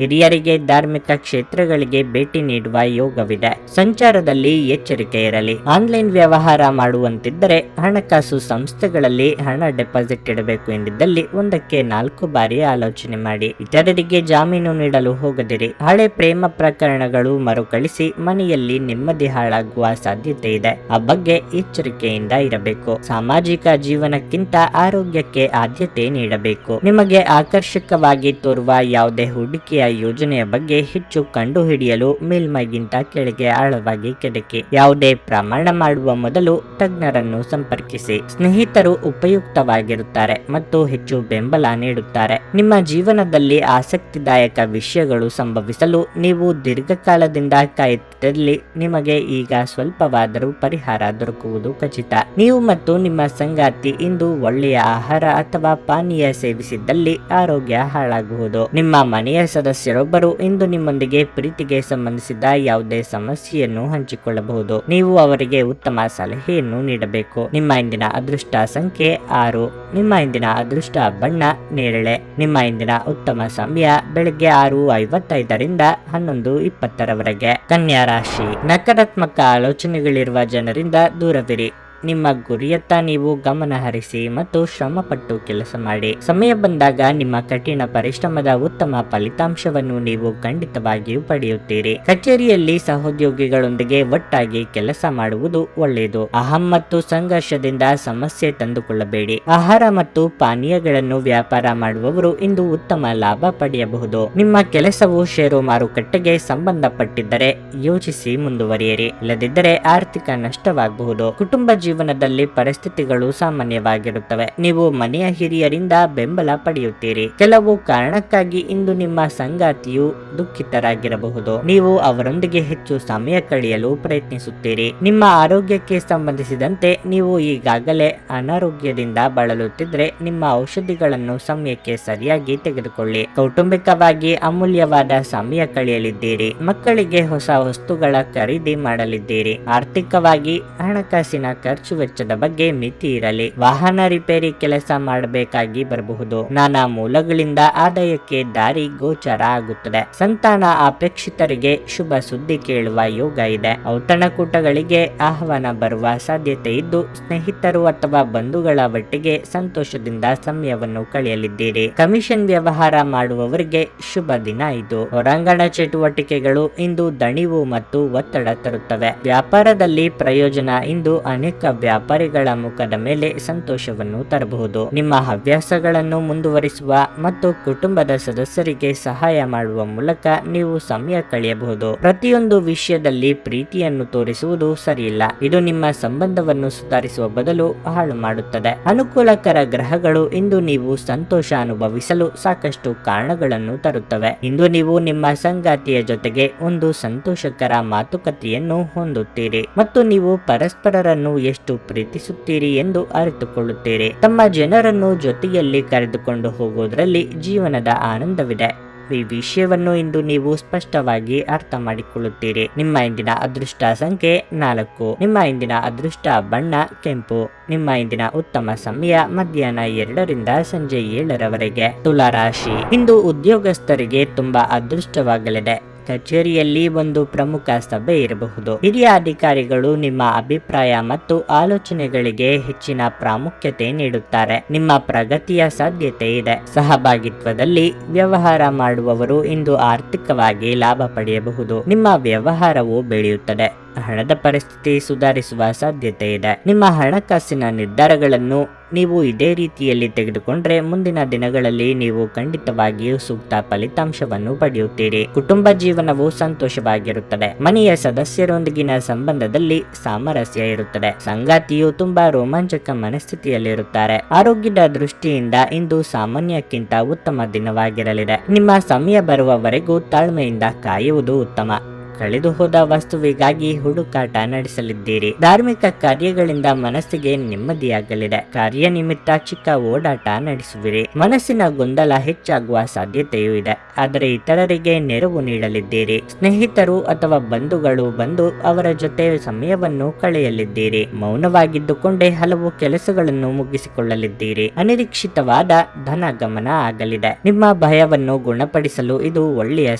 ಹಿರಿಯರಿಗೆ ಧಾರ್ಮಿಕ ಕ್ಷೇತ್ರಗಳಿಗೆ ಭೇಟಿ ನೀಡುವ ಯೋಗವಿದೆ. ಸಂಚಾರದಲ್ಲಿ ಎಚ್ಚರಿಕೆ ಇರಲಿ. ಆನ್ಲೈನ್ ವ್ಯವಹಾರ ಮಾಡುವಂತಿದ್ದರೆ ಹಣಕಾಸು ಸಂಸ್ಥೆಗಳಲ್ಲಿ ಹಣ ಡೆಪಾಸಿಟ್ ಇಡಬೇಕು ಎಂದಿದ್ದಲ್ಲಿ ಒಂದಕ್ಕೆ 4 ಬಾರಿ ಆಲೋಚನೆ ಮಾಡಿ. ಇತರರಿಗೆ ಜಾಮೀನು ನೀಡಲು ಹೋಗದಿರಿ. ಹಳೆ ಪ್ರೇಮ ಪ್ರಕರಣಗಳು ಮರುಕಳಿಸಿ ಮನೆಯಲ್ಲಿ ನೆಮ್ಮದಿ ಹಾಳಾಗುವ ಸಾಧ್ಯತೆ ಇದೆ. ಆ ಬಗ್ಗೆ ಎಚ್ಚರಿಕೆಯಿಂದ ಇರಬೇಕು. ಸಾಮಾಜಿಕ ಜೀವನಕ್ಕಿಂತ ಆರೋಗ್ಯಕ್ಕೆ ಆದ್ಯತೆ ನೀಡಬೇಕು. ನಿಮಗೆ ಆಕರ್ಷಕವಾಗಿ ತೋರುವ ಯಾವುದೇ ಹೂಡಿಕೆಯ ಯೋಜನೆಯ ಬಗ್ಗೆ ಹೆಚ್ಚು ಕಂಡುಹಿಡಿಯಲು ಮೇಲ್ಮೈಗಿಂತ ಕೆಳಗೆ ಆಳವಾಗಿ ಕೆದಕಿ. ಯಾವುದೇ ಪ್ರಮಾಣ ಮಾಡುವ ಮೊದಲು ತಜ್ಞರನ್ನು ಸಂಪರ್ಕಿಸಿ. ಸ್ನೇಹಿತರು ಉಪಯುಕ್ತವಾಗಿರುತ್ತಾರೆ ಮತ್ತು ಹೆಚ್ಚು ಬೆಂಬಲ ನೀಡುತ್ತಾರೆ. ನಿಮ್ಮ ಜೀವನದಲ್ಲಿ ಆಸಕ್ತಿದಾಯಕ ವಿಷಯಗಳು ಸಂಭವಿಸಲು ನೀವು ದೀರ್ಘಕಾಲದಿಂದ ಕಾಯುತ್ತಿದ್ದಲ್ಲಿ ನಿಮಗೆ ಈಗ ಸ್ವಲ್ಪವಾದರೂ ಪರಿಹಾರ ದೊರಕುವುದು ಖಚಿತ. ನೀವು ಮತ್ತು ನಿಮ್ಮ ಸಂಗಾತಿ ಇಂದು ಒಳ್ಳೆಯ ಆಹಾರ ಅಥವಾ ಪಾನೀಯ ಸೇವಿಸಿದ್ದಲ್ಲಿ ಆರೋಗ್ಯ ಹಾಳಾಗುವುದು. ನಿಮ್ಮ ಮನೆಯ ಸದಸ್ಯರೊಬ್ಬರು ಇಂದು ನಿಮ್ಮೊಂದಿಗೆ ಪ್ರೀತಿಗೆ ಸಂಬಂಧಿಸಿದ ಯಾವುದೇ ಸಮಸ್ಯೆಯನ್ನು ಹಂಚಿಕೊಳ್ಳಬಹುದು. ನೀವು ಅವರಿಗೆ ಉತ್ತಮ ಸಲಹೆಯನ್ನು ನೀಡಬೇಕು. ನಿಮ್ಮ ಇಂದಿನ ಅದೃಷ್ಟ ಸಂಖ್ಯೆ 6. ನಿಮ್ಮ ಇಂದಿನ ಅದೃಷ್ಟ ಬಣ್ಣ ನೇರಳೆ. ನಿಮ್ಮ ಇಂದಿನ ಉತ್ತಮ ಸಮಯ ಬೆಳಗ್ಗೆ 6:55ರಿಂದ 11:20ರವರೆಗೆ. ಕನ್ಯಾ ರಾಶಿ. ನಕಾರಾತ್ಮಕ ಆಲೋಚನೆಗಳಿರುವ ಜನರಿಂದ ದೂರವಿರಿ. ನಿಮ್ಮ ಗುರಿಯತ್ತ ನೀವು ಗಮನ ಹರಿಸಿ ಮತ್ತು ಶ್ರಮಪಟ್ಟು ಕೆಲಸ ಮಾಡಿ. ಸಮಯ ಬಂದಾಗ ನಿಮ್ಮ ಕಠಿಣ ಪರಿಶ್ರಮದ ಉತ್ತಮ ಫಲಿತಾಂಶವನ್ನು ನೀವು ಖಂಡಿತವಾಗಿಯೂ ಪಡೆಯುತ್ತೀರಿ. ಕಚೇರಿಯಲ್ಲಿ ಸಹೋದ್ಯೋಗಿಗಳೊಂದಿಗೆ ಒಟ್ಟಾಗಿ ಕೆಲಸ ಮಾಡುವುದು ಒಳ್ಳೆಯದು. ಅಹಂ ಮತ್ತು ಸಂಘರ್ಷದಿಂದ ಸಮಸ್ಯೆ ತಂದುಕೊಳ್ಳಬೇಡಿ. ಆಹಾರ ಮತ್ತು ಪಾನೀಯಗಳನ್ನು ವ್ಯಾಪಾರ ಮಾಡುವವರು ಇಂದು ಉತ್ತಮ ಲಾಭ ಪಡೆಯಬಹುದು. ನಿಮ್ಮ ಕೆಲಸವು ಷೇರು ಮಾರುಕಟ್ಟೆಗೆ ಸಂಬಂಧಪಟ್ಟಿದ್ದರೆ ಯೋಚಿಸಿ ಮುಂದುವರಿಯಿರಿ. ಇಲ್ಲದಿದ್ದರೆ ಆರ್ಥಿಕ ನಷ್ಟವಾಗಬಹುದು. ಕುಟುಂಬ ಜೀವನದಲ್ಲಿ ಪರಿಸ್ಥಿತಿಗಳು ಸಾಮಾನ್ಯವಾಗಿರುತ್ತವೆ. ನೀವು ಮನೆಯ ಹಿರಿಯರಿಂದ ಬೆಂಬಲ ಪಡೆಯುತ್ತೀರಿ. ಕೆಲವು ಕಾರಣಕ್ಕಾಗಿ ಇಂದು ನಿಮ್ಮ ಸಂಗಾತಿಯು ದುಃಖಿತರಾಗಿರಬಹುದು. ನೀವು ಅವರೊಂದಿಗೆ ಹೆಚ್ಚು ಸಮಯ ಕಳೆಯಲು ಪ್ರಯತ್ನಿಸುತ್ತೀರಿ. ನಿಮ್ಮ ಆರೋಗ್ಯಕ್ಕೆ ಸಂಬಂಧಿಸಿದಂತೆ ನೀವು ಈಗಾಗಲೇ ಅನಾರೋಗ್ಯದಿಂದ ಬಳಲುತ್ತಿದ್ರೆ ನಿಮ್ಮ ಔಷಧಿಗಳನ್ನು ಸಮಯಕ್ಕೆ ಸರಿಯಾಗಿ ತೆಗೆದುಕೊಳ್ಳಿ. ಕೌಟುಂಬಿಕವಾಗಿ ಅಮೂಲ್ಯವಾದ ಸಮಯ ಕಳೆಯಲಿದ್ದೀರಿ. ಮಕ್ಕಳಿಗೆ ಹೊಸ ವಸ್ತುಗಳ ಖರೀದಿ ಮಾಡಲಿದ್ದೀರಿ. ಆರ್ಥಿಕವಾಗಿ ಹಣಕಾಸಿನ ಖರ್ಚು ವೆಚ್ಚದ ಬಗ್ಗೆ ಮಿತಿ ಇರಲಿ. ವಾಹನ ರಿಪೇರಿ ಕೆಲಸ ಮಾಡಬೇಕಾಗಿ ಬರಬಹುದು. ನಾನಾ ಮೂಲಗಳಿಂದ ಆದಾಯಕ್ಕೆ ದಾರಿ ಗೋಚರ ಆಗುತ್ತದೆ. ಸಂತಾನ ಅಪೇಕ್ಷಿತರಿಗೆ ಶುಭ ಸುದ್ದಿ ಕೇಳುವ ಯೋಗ ಇದೆ. ಔತಣಕೂಟಗಳಿಗೆ ಆಹ್ವಾನ ಬರುವ ಸಾಧ್ಯತೆ ಇದ್ದು ಸ್ನೇಹಿತರು ಅಥವಾ ಬಂಧುಗಳ ಒಟ್ಟಿಗೆ ಸಂತೋಷದಿಂದ ಸಮಯವನ್ನು ಕಳೆಯಲಿದ್ದೀರಿ. ಕಮಿಷನ್ ವ್ಯವಹಾರ ಮಾಡುವವರಿಗೆ ಶುಭ ದಿನ ಇದು. ಹೊರಾಂಗಣ ಚಟುವಟಿಕೆಗಳು ಇಂದು ದಣಿವು ಮತ್ತು ಒತ್ತಡ ತರುತ್ತವೆ. ವ್ಯಾಪಾರದಲ್ಲಿ ಪ್ರಯೋಜನ ಇಂದು ಅನೇಕ ವ್ಯಾಪಾರಿಗಳ ಮುಖದ ಮೇಲೆ ಸಂತೋಷವನ್ನು ತರಬಹುದು. ನಿಮ್ಮ ಹವ್ಯಾಸಗಳನ್ನು ಮುಂದುವರಿಸುವ ಮತ್ತು ಕುಟುಂಬದ ಸದಸ್ಯರಿಗೆ ಸಹಾಯ ಮಾಡುವ ಮೂಲಕ ನೀವು ಸಮಯ ಕಳೆಯಬಹುದು. ಪ್ರತಿಯೊಂದು ವಿಷಯದಲ್ಲಿ ಪ್ರೀತಿಯನ್ನು ತೋರಿಸುವುದು ಸರಿಯಿಲ್ಲ. ಇದು ನಿಮ್ಮ ಸಂಬಂಧವನ್ನು ಸುಧಾರಿಸುವ ಬದಲು ಹಾಳು ಮಾಡುತ್ತದೆ. ಅನುಕೂಲಕರ ಗ್ರಹಗಳು ಇಂದು ನೀವು ಸಂತೋಷ ಅನುಭವಿಸಲು ಸಾಕಷ್ಟು ಕಾರಣಗಳನ್ನು ತರುತ್ತವೆ. ಇಂದು ನೀವು ನಿಮ್ಮ ಸಂಗಾತಿಯ ಜೊತೆಗೆ ಒಂದು ಸಂತೋಷಕರ ಮಾತುಕತೆಯನ್ನು ಹೊಂದುತ್ತೀರಿ ಮತ್ತು ನೀವು ಪರಸ್ಪರರನ್ನು ಎಷ್ಟು ಪ್ರೀತಿಸುತ್ತೀರಿ ಎಂದು ಅರಿತುಕೊಳ್ಳುತ್ತೀರಿ. ತಮ್ಮ ಜನರನ್ನು ಜೊತೆಯಲ್ಲಿ ಕರೆದುಕೊಂಡು ಹೋಗುವುದರಲ್ಲಿ ಜೀವನದ ಆನಂದವಿದೆ. ಈ ವಿಷಯವನ್ನು ಇಂದು ನೀವು ಸ್ಪಷ್ಟವಾಗಿ ಅರ್ಥ ಮಾಡಿಕೊಳ್ಳುತ್ತೀರಿ. ನಿಮ್ಮ ಇಂದಿನ ಅದೃಷ್ಟ ಸಂಖ್ಯೆ 4. ನಿಮ್ಮ ಇಂದಿನ ಅದೃಷ್ಟ ಬಣ್ಣ ಕೆಂಪು. ನಿಮ್ಮ ಇಂದಿನ ಉತ್ತಮ ಸಮಯ ಮಧ್ಯಾಹ್ನ 2ರಿಂದ ಸಂಜೆ 7ರವರೆಗೆ. ತುಲಾ ರಾಶಿ. ಇಂದು ಉದ್ಯೋಗಸ್ಥರಿಗೆ ತುಂಬಾ ಅದೃಷ್ಟವಾಗಲಿದೆ. ಕಚೇರಿಯಲ್ಲಿ ಒಂದು ಪ್ರಮುಖ ಸಭೆ ಇರಬಹುದು. ಹಿರಿಯ ಅಧಿಕಾರಿಗಳು ನಿಮ್ಮ ಅಭಿಪ್ರಾಯ ಮತ್ತು ಆಲೋಚನೆಗಳಿಗೆ ಹೆಚ್ಚಿನ ಪ್ರಾಮುಖ್ಯತೆ ನೀಡುತ್ತಾರೆ. ನಿಮ್ಮ ಪ್ರಗತಿಯ ಸಾಧ್ಯತೆ ಇದೆ. ಸಹಭಾಗಿತ್ವದಲ್ಲಿ ವ್ಯವಹಾರ ಮಾಡುವವರು ಇಂದು ಆರ್ಥಿಕವಾಗಿ ಲಾಭ ಪಡೆಯಬಹುದು. ನಿಮ್ಮ ವ್ಯವಹಾರವು ಬೆಳೆಯುತ್ತದೆ. ಹಣದ ಪರಿಸ್ಥಿತಿ ಸುಧಾರಿಸುವ ಸಾಧ್ಯತೆ ಇದೆ. ನಿಮ್ಮ ಹಣಕಾಸಿನ ನಿರ್ಧಾರಗಳನ್ನು ನೀವು ಇದೇ ರೀತಿಯಲ್ಲಿ ತೆಗೆದುಕೊಂಡ್ರೆ ಮುಂದಿನ ದಿನಗಳಲ್ಲಿ ನೀವು ಖಂಡಿತವಾಗಿಯೂ ಸೂಕ್ತ ಫಲಿತಾಂಶವನ್ನು ಪಡೆಯುತ್ತೀರಿ. ಕುಟುಂಬ ಜೀವನವು ಸಂತೋಷವಾಗಿರುತ್ತದೆ. ಮನೆಯ ಸದಸ್ಯರೊಂದಿಗಿನ ಸಂಬಂಧದಲ್ಲಿ ಸಾಮರಸ್ಯ ಇರುತ್ತದೆ. ಸಂಗಾತಿಯು ತುಂಬಾ ರೋಮಾಂಚಕ ಮನಸ್ಥಿತಿಯಲ್ಲಿರುತ್ತಾರೆ. ಆರೋಗ್ಯದ ದೃಷ್ಟಿಯಿಂದ ಇಂದು ಸಾಮಾನ್ಯಕ್ಕಿಂತ ಉತ್ತಮ ದಿನವಾಗಿರಲಿದೆ. ನಿಮ್ಮ ಸಮಯ ಬರುವವರೆಗೂ ತಾಳ್ಮೆಯಿಂದ ಕಾಯುವುದು ಉತ್ತಮ. ಕಳೆದು ಹೋದ ವಸ್ತುವಿಗಾಗಿ ಹುಡುಕಾಟ ನಡೆಸಲಿದ್ದೀರಿ. ಧಾರ್ಮಿಕ ಕಾರ್ಯಗಳಿಂದ ಮನಸ್ಸಿಗೆ ನೆಮ್ಮದಿಯಾಗಲಿದೆ. ಕಾರ್ಯನಿಮಿತ್ತ ಚಿಕ್ಕ ಓಡಾಟ ನಡೆಸುವಿರಿ. ಮನಸ್ಸಿನ ಗೊಂದಲ ಹೆಚ್ಚಾಗುವ ಸಾಧ್ಯತೆಯೂ ಇದೆ. ಆದರೆ ಇತರರಿಗೆ ನೆರವು ನೀಡಲಿದ್ದೀರಿ. ಸ್ನೇಹಿತರು ಅಥವಾ ಬಂಧುಗಳು ಬಂದು ಅವರ ಜೊತೆ ಸಮಯವನ್ನು ಕಳೆಯಲಿದ್ದೀರಿ. ಮೌನವಾಗಿದ್ದುಕೊಂಡೇ ಹಲವು ಕೆಲಸಗಳನ್ನು ಮುಗಿಸಿಕೊಳ್ಳಲಿದ್ದೀರಿ. ಅನಿರೀಕ್ಷಿತವಾದ ಧನ ಗಮನ ಆಗಲಿದೆ. ನಿಮ್ಮ ಭಯವನ್ನು ಗುಣಪಡಿಸಲು ಇದು ಒಳ್ಳೆಯ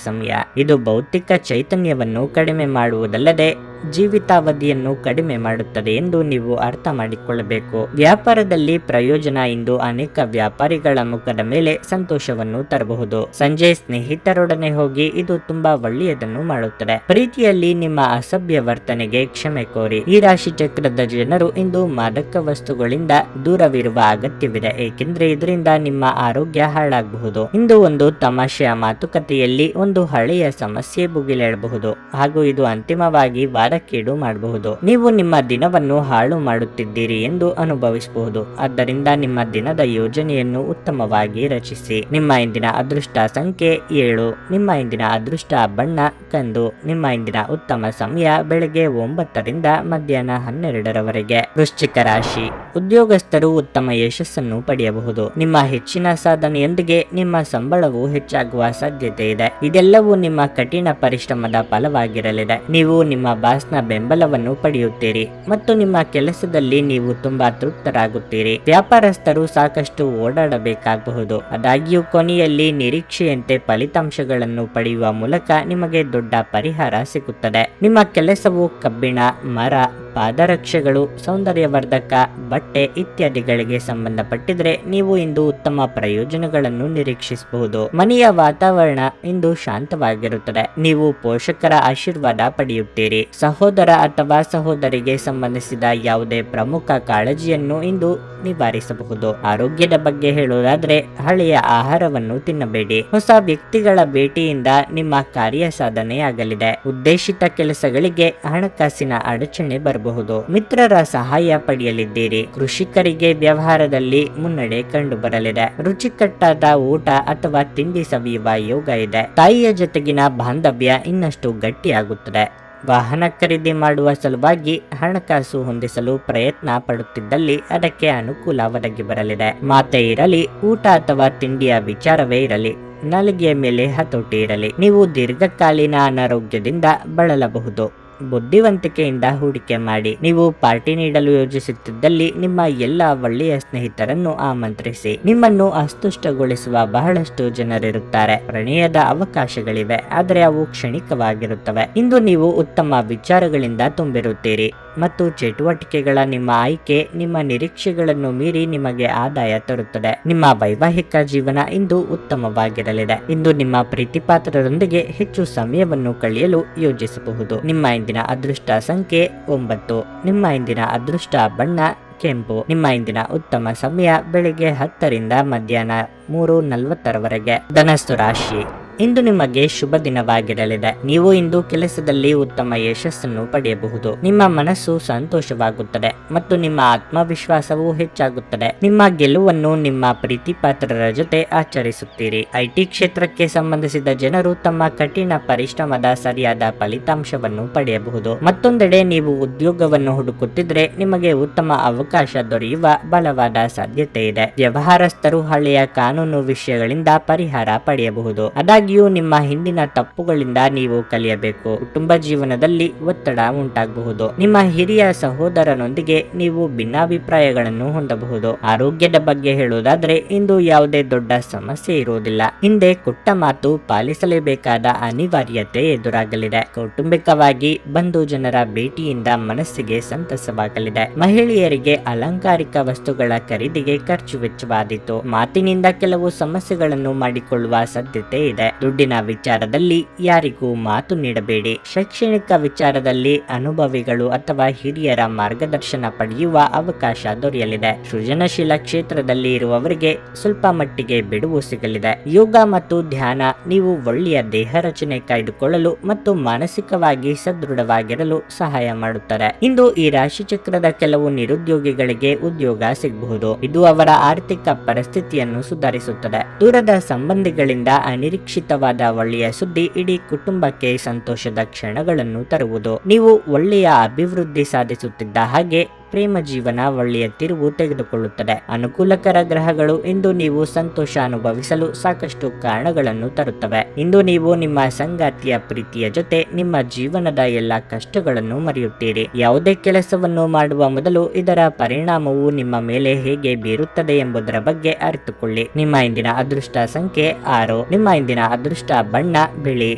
ಸಮಯ. ಇದು ಭೌತಿಕ ಚೈತನ್ಯವನ್ನು ಕಡಿಮೆ ಮಾಡುವುದಲ್ಲದೆ ಜೀವಿತಾವಧಿಯನ್ನು ಕಡಿಮೆ ಮಾಡುತ್ತದೆ ಎಂದು ನೀವು ಅರ್ಥ ಮಾಡಿಕೊಳ್ಳಬೇಕು. ವ್ಯಾಪಾರದಲ್ಲಿ ಪ್ರಯೋಜನ ಇಂದು ಅನೇಕ ವ್ಯಾಪಾರಿಗಳ ಮುಖದ ಮೇಲೆ ಸಂತೋಷವನ್ನು ತರಬಹುದು. ಸಂಜೆ ಸ್ನೇಹಿತರೊಡನೆ ಹೋಗಿ ಇದು ತುಂಬಾ ಒಳ್ಳೆಯದನ್ನು ಮಾಡುತ್ತದೆ. ಪ್ರೀತಿಯಲ್ಲಿ ನಿಮ್ಮ ಅಸಭ್ಯ ವರ್ತನೆಗೆ ಕ್ಷಮೆ ಕೋರಿ. ಈ ರಾಶಿ ಚಕ್ರದ ಜನರು ಇಂದು ಮಾದಕ ವಸ್ತುಗಳಿಂದ ದೂರವಿರುವ ಅಗತ್ಯವಿದೆ, ಏಕೆಂದರೆ ಇದರಿಂದ ನಿಮ್ಮ ಆರೋಗ್ಯ ಹಾಳಾಗಬಹುದು. ಇಂದು ಒಂದು ತಮಾಷೆಯ ಮಾತುಕತೆಯಲ್ಲಿ ಒಂದು ಹಳೆಯ ಸಮಸ್ಯೆ ಭುಗಿಲೇಳಬಹುದು ಹಾಗೂ ಇದು ಅಂತಿಮವಾಗಿ ವಾರಕ್ಕೇಡು ಮಾಡಬಹುದು. ನೀವು ನಿಮ್ಮ ದಿನವನ್ನು ಹಾಳು ಮಾಡುತ್ತಿದ್ದೀರಿ ಎಂದು ಅನುಭವಿಸಬಹುದು. ಆದ್ದರಿಂದ ನಿಮ್ಮ ದಿನದ ಯೋಜನೆಯನ್ನು ಉತ್ತಮವಾಗಿ ರಚಿಸಿ. ನಿಮ್ಮ ಇಂದಿನ ಅದೃಷ್ಟ ಸಂಖ್ಯೆ 7. ನಿಮ್ಮ ಇಂದಿನ ಅದೃಷ್ಟ ಬಣ್ಣ ಕಂದು. ನಿಮ್ಮ ಇಂದಿನ ಉತ್ತಮ ಸಮಯ ಬೆಳಗ್ಗೆ 9 ರಿಂದ ಮಧ್ಯಾಹ್ನ 12ರವರೆಗೆ. ವೃಶ್ಚಿಕ ರಾಶಿ. ಉದ್ಯೋಗಸ್ಥರು ಉತ್ತಮ ಯಶಸ್ಸನ್ನು ಪಡೆಯಬಹುದು. ನಿಮ್ಮ ಹೆಚ್ಚಿನ ಸಾಧನೆಯೊಂದಿಗೆ ನಿಮ್ಮ ಸಂಬಳವು ಹೆಚ್ಚಾಗುವ ಸಾಧ್ಯತೆ ಇದೆ. ಇದೆಲ್ಲವೂ ನಿಮ್ಮ ಕಠಿಣ ಪರಿಶ್ರಮದ ಫಲವಾಗಿರಲಿದೆ. ನೀವು ನಿಮ್ಮ ಬಾಸ್ನ ಬೆಂಬಲವನ್ನು ಪಡೆಯುತ್ತೀರಿ ಮತ್ತು ನಿಮ್ಮ ಕೆಲಸದಲ್ಲಿ ನೀವು ತುಂಬಾ ತೃಪ್ತರಾಗುತ್ತೀರಿ. ವ್ಯಾಪಾರಸ್ಥರು ಸಾಕಷ್ಟು ಓಡಾಡಬೇಕಾಗಬಹುದು. ಆದಾಗ್ಯೂ ಕೊನೆಯಲ್ಲಿ ನಿರೀಕ್ಷೆಯಂತೆ ಫಲಿತಾಂಶಗಳನ್ನು ಪಡೆಯುವ ಮೂಲಕ ನಿಮಗೆ ದೊಡ್ಡ ಪರಿಹಾರ ಸಿಗುತ್ತದೆ. ನಿಮ್ಮ ಕೆಲಸವು ಕಬ್ಬಿಣ, ಮರ, ಪಾದರಕ್ಷೆಗಳು, ಸೌಂದರ್ಯವರ್ಧಕ, ಬಟ್ಟೆ ಇತ್ಯಾದಿಗಳಿಗೆ ಸಂಬಂಧಪಟ್ಟಿದ್ರೆ ನೀವು ಇಂದು ಉತ್ತಮ ಪ್ರಯೋಜನಗಳನ್ನು ನಿರೀಕ್ಷಿಸಬಹುದು. ಮನೆಯ ವಾತಾವರಣ ಇಂದು ಶಾಂತವಾಗಿರುತ್ತದೆ. ನೀವು ಪೋಷಕರ ಆಶೀರ್ವಾದ ಪಡೆಯುತ್ತೀರಿ. ಸಹೋದರ ಅಥವಾ ಸಹೋದರಿಗೆ ಸಂಬಂಧಿಸಿದ ಯಾವುದೇ ಪ್ರಮುಖ ಕಾಳಜಿಯನ್ನು ಇಂದು ನಿವಾರಿಸಬಹುದು. ಆರೋಗ್ಯದ ಬಗ್ಗೆ ಹೇಳುವುದಾದ್ರೆ ಹಳೆಯ ಆಹಾರವನ್ನು ತಿನ್ನಬೇಡಿ. ಹೊಸ ವ್ಯಕ್ತಿಗಳ ಭೇಟಿಯಿಂದ ನಿಮ್ಮ ಕಾರ್ಯ ಸಾಧನೆಯಾಗಲಿದೆ. ಉದ್ದೇಶಿತ ಕೆಲಸಗಳಿಗೆ ಹಣಕಾಸಿನ ಅಡಚಣೆ ಬರಬಹುದು. ಮಿತ್ರರ ಸಹಾಯ ಪಡೆಯಲಿದ್ದೀರಿ. ಕೃಷಿಕರಿಗೆ ವ್ಯವಹಾರದಲ್ಲಿ ಮುನ್ನಡೆ ಕಂಡು ಬರಲಿದೆ. ರುಚಿಕಟ್ಟಾದ ಊಟ ಅಥವಾ ತಿಂಡಿ ಸವಿಯುವ ಯೋಗ ಇದೆ. ತಾಯಿಯ ಜೊತೆಗಿನ ಬಾಂಧವ್ಯ ಇನ್ನಷ್ಟು ಗಟ್ಟಿಯಾಗುತ್ತದೆ. ವಾಹನ ಖರೀದಿ ಮಾಡುವ ಸಲುವಾಗಿ ಹಣಕಾಸು ಹೊಂದಿಸಲು ಪ್ರಯತ್ನ ಪಡುತ್ತಿದ್ದಲ್ಲಿ ಅದಕ್ಕೆ ಅನುಕೂಲ ಒದಗಿ ಬರಲಿದೆ. ಮಾತೇ ಇರಲಿ, ಊಟ ಅಥವಾ ತಿಂಡಿಯ ವಿಚಾರವೇ ಇರಲಿ, ನಾಲಿಗೆಯ ಮೇಲೆ ಹತೋಟಿ ಇರಲಿ. ನೀವು ದೀರ್ಘಕಾಲೀನ ಅನಾರೋಗ್ಯದಿಂದ ಬಳಲಬಹುದು. ಬುದ್ಧಿವಂತಿಕೆಯಿಂದ ಹೂಡಿಕೆ ಮಾಡಿ. ನೀವು ಪಾರ್ಟಿ ನೀಡಲು ಯೋಜಿಸುತ್ತಿದ್ದಲ್ಲಿ ನಿಮ್ಮ ಎಲ್ಲ ಒಳ್ಳೆಯ ಸ್ನೇಹಿತರನ್ನು ಆಮಂತ್ರಿಸಿ. ನಿಮ್ಮನ್ನು ಅಸ್ತುಷ್ಟಗೊಳಿಸುವ ಬಹಳಷ್ಟು ಜನರಿರುತ್ತಾರೆ. ಪ್ರಣಯದ ಅವಕಾಶಗಳಿವೆ, ಆದರೆ ಅವು ಕ್ಷಣಿಕವಾಗಿರುತ್ತವೆ. ಇಂದು ನೀವು ಉತ್ತಮ ವಿಚಾರಗಳಿಂದ ತುಂಬಿರುತ್ತೀರಿ ಮತ್ತು ಚಟುವಟಿಕೆಗಳ ನಿಮ್ಮ ಆಯ್ಕೆ ನಿಮ್ಮ ನಿರೀಕ್ಷೆಗಳನ್ನು ಮೀರಿ ನಿಮಗೆ ಆದಾಯ ತರುತ್ತದೆ. ನಿಮ್ಮ ವೈವಾಹಿಕ ಜೀವನ ಇಂದು ಉತ್ತಮವಾಗಿರಲಿದೆ. ಇಂದು ನಿಮ್ಮ ಪ್ರೀತಿಪಾತ್ರರೊಂದಿಗೆ ಹೆಚ್ಚು ಸಮಯವನ್ನು ಕಳೆಯಲು ಯೋಜಿಸಬಹುದು. ನಿಮ್ಮ ಇಂದಿನ ಅದೃಷ್ಟ ಸಂಖ್ಯೆ 9. ನಿಮ್ಮ ಇಂದಿನ ಅದೃಷ್ಟ ಬಣ್ಣ ಕೆಂಪು. ನಿಮ್ಮ ಇಂದಿನ ಉತ್ತಮ ಸಮಯ ಬೆಳಿಗ್ಗೆ 10 ರಿಂದ ಮಧ್ಯಾಹ್ನ 3:40ರವರೆಗೆ. ಧನಸ್ಸು ರಾಶಿ. ಇಂದು ನಿಮಗೆ ಶುಭ ದಿನವಾಗಿರಲಿದೆ. ನೀವು ಇಂದು ಕೆಲಸದಲ್ಲಿ ಉತ್ತಮ ಯಶಸ್ಸನ್ನು ಪಡೆಯಬಹುದು. ನಿಮ್ಮ ಮನಸ್ಸು ಸಂತೋಷವಾಗುತ್ತದೆ ಮತ್ತು ನಿಮ್ಮ ಆತ್ಮವಿಶ್ವಾಸವೂ ಹೆಚ್ಚಾಗುತ್ತದೆ. ನಿಮ್ಮ ಗೆಲುವನ್ನು ನಿಮ್ಮ ಪ್ರೀತಿಪಾತ್ರರ ಜೊತೆ ಆಚರಿಸುತ್ತೀರಿ. ಐಟಿ ಕ್ಷೇತ್ರಕ್ಕೆ ಸಂಬಂಧಿಸಿದ ಜನರು ತಮ್ಮ ಕಠಿಣ ಪರಿಶ್ರಮದ ಸರಿಯಾದ ಫಲಿತಾಂಶವನ್ನು ಪಡೆಯಬಹುದು. ಮತ್ತೊಂದೆಡೆ ನೀವು ಉದ್ಯೋಗವನ್ನು ಹುಡುಕುತ್ತಿದ್ರೆ ನಿಮಗೆ ಉತ್ತಮ ಅವಕಾಶ ದೊರೆಯುವ ಬಲವಾದ ಸಾಧ್ಯತೆ ಇದೆ. ವ್ಯವಹಾರಸ್ಥರು ಹಳೆಯ ಕಾನೂನು ವಿಷಯಗಳಿಂದ ಪರಿಹಾರ ಪಡೆಯಬಹುದು. ಆದಾಗ್ಯೂ ನಿಮ್ಮ ಹಿಂದಿನ ತಪ್ಪುಗಳಿಂದ ನೀವು ಕಲಿಯಬೇಕು. ಕುಟುಂಬ ಜೀವನದಲ್ಲಿ ಒತ್ತಡ ಉಂಟಾಗಬಹುದು. ನಿಮ್ಮ ಹಿರಿಯ ಸಹೋದರನೊಂದಿಗೆ ನೀವು ಭಿನ್ನಾಭಿಪ್ರಾಯಗಳನ್ನು ಹೊಂದಬಹುದು. ಆರೋಗ್ಯದ ಬಗ್ಗೆ ಹೇಳುವುದಾದ್ರೆ ಇಂದು ಯಾವುದೇ ದೊಡ್ಡ ಸಮಸ್ಯೆ ಇರುವುದಿಲ್ಲ. ಹಿಂದೆ ಕೊಟ್ಟ ಮಾತು ಪಾಲಿಸಲೇಬೇಕಾದ ಅನಿವಾರ್ಯತೆ ಎದುರಾಗಲಿದೆ. ಕೌಟುಂಬಿಕವಾಗಿ ಬಂಧು ಜನರ ಭೇಟಿಯಿಂದ ಮನಸ್ಸಿಗೆ ಸಂತಸವಾಗಲಿದೆ. ಮಹಿಳೆಯರಿಗೆ ಅಲಂಕಾರಿಕ ವಸ್ತುಗಳ ಖರೀದಿಗೆ ಖರ್ಚು ವೆಚ್ಚವಾದೀತು. ಮಾತಿನಿಂದ ಕೆಲವು ಸಮಸ್ಯೆಗಳನ್ನು ಮಾಡಿಕೊಳ್ಳುವ ಸಾಧ್ಯತೆ ಇದೆ. ದುಡ್ಡಿನ ವಿಚಾರದಲ್ಲಿ ಯಾರಿಗೂ ಮಾತು ನೀಡಬೇಡಿ. ಶೈಕ್ಷಣಿಕ ವಿಚಾರದಲ್ಲಿ ಅನುಭವಿಗಳು ಅಥವಾ ಹಿರಿಯರ ಮಾರ್ಗದರ್ಶನ ಪಡೆಯುವ ಅವಕಾಶ ದೊರೆಯಲಿದೆ. ಸೃಜನಶೀಲ ಕ್ಷೇತ್ರದಲ್ಲಿ ಇರುವವರಿಗೆ ಸ್ವಲ್ಪ ಮಟ್ಟಿಗೆ ಬಿಡುವು ಸಿಗಲಿದೆ. ಯೋಗ ಮತ್ತು ಧ್ಯಾನ ನೀವು ಒಳ್ಳೆಯ ದೇಹ ರಚನೆ ಕಾಯ್ದುಕೊಳ್ಳಲು ಮತ್ತು ಮಾನಸಿಕವಾಗಿ ಸದೃಢವಾಗಿರಲು ಸಹಾಯ ಮಾಡುತ್ತದೆ. ಇಂದು ಈ ರಾಶಿ ಚಕ್ರದ ಕೆಲವು ನಿರುದ್ಯೋಗಿಗಳಿಗೆ ಉದ್ಯೋಗ ಸಿಗಬಹುದು. ಇದು ಅವರ ಆರ್ಥಿಕ ಪರಿಸ್ಥಿತಿಯನ್ನು ಸುಧಾರಿಸುತ್ತದೆ. ದೂರದ ಸಂಬಂಧಿಗಳಿಂದ ಅನಿರೀಕ್ಷಿತ ಅನಿರೀಕ್ಷಿತವಾದ ಒಳ್ಳೆಯ ಸುದ್ದಿ ಇಡೀ ಕುಟುಂಬಕ್ಕೆ ಸಂತೋಷದ ಕ್ಷಣಗಳನ್ನು ತರುವುದು. ನೀವು ಒಳ್ಳೆಯ ಅಭಿವೃದ್ಧಿ ಸಾಧಿಸುತ್ತಿದ್ದ ಹಾಗೆ ಪ್ರೇಮ ಜೀವನ ಒಳ್ಳೆಯ ತಿರುವು ತೆಗೆದುಕೊಳ್ಳುತ್ತದೆ. ಅನುಕೂಲಕರ ಗ್ರಹಗಳು ಇಂದು ನೀವು ಸಂತೋಷ ಅನುಭವಿಸಲು ಸಾಕಷ್ಟು ಕಾರಣಗಳನ್ನು ತರುತ್ತವೆ. ಇಂದು ನೀವು ನಿಮ್ಮ ಸಂಗಾತಿಯ ಪ್ರೀತಿಯ ಜೊತೆ ನಿಮ್ಮ ಜೀವನದ ಎಲ್ಲ ಕಷ್ಟಗಳನ್ನು ಮರೆಯುತ್ತೀರಿ. ಯಾವುದೇ ಕೆಲಸವನ್ನು ಮಾಡುವ ಮೊದಲು ಇದರ ಪರಿಣಾಮವು ನಿಮ್ಮ ಮೇಲೆ ಹೇಗೆ ಬೀರುತ್ತದೆ ಎಂಬುದರ ಬಗ್ಗೆ ಅರಿತುಕೊಳ್ಳಿ. ನಿಮ್ಮ ಇಂದಿನ ಅದೃಷ್ಟ ಸಂಖ್ಯೆ 6. ನಿಮ್ಮ ಇಂದಿನ ಅದೃಷ್ಟ ಬಣ್ಣ ಬಿಳಿ.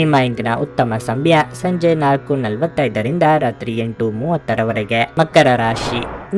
ನಿಮ್ಮ ಇಂದಿನ ಉತ್ತಮ ಸಮಯ ಸಂಜೆ 4:45 ರಾತ್ರಿ 8:30 ಮಕರ ರಾಶಿ.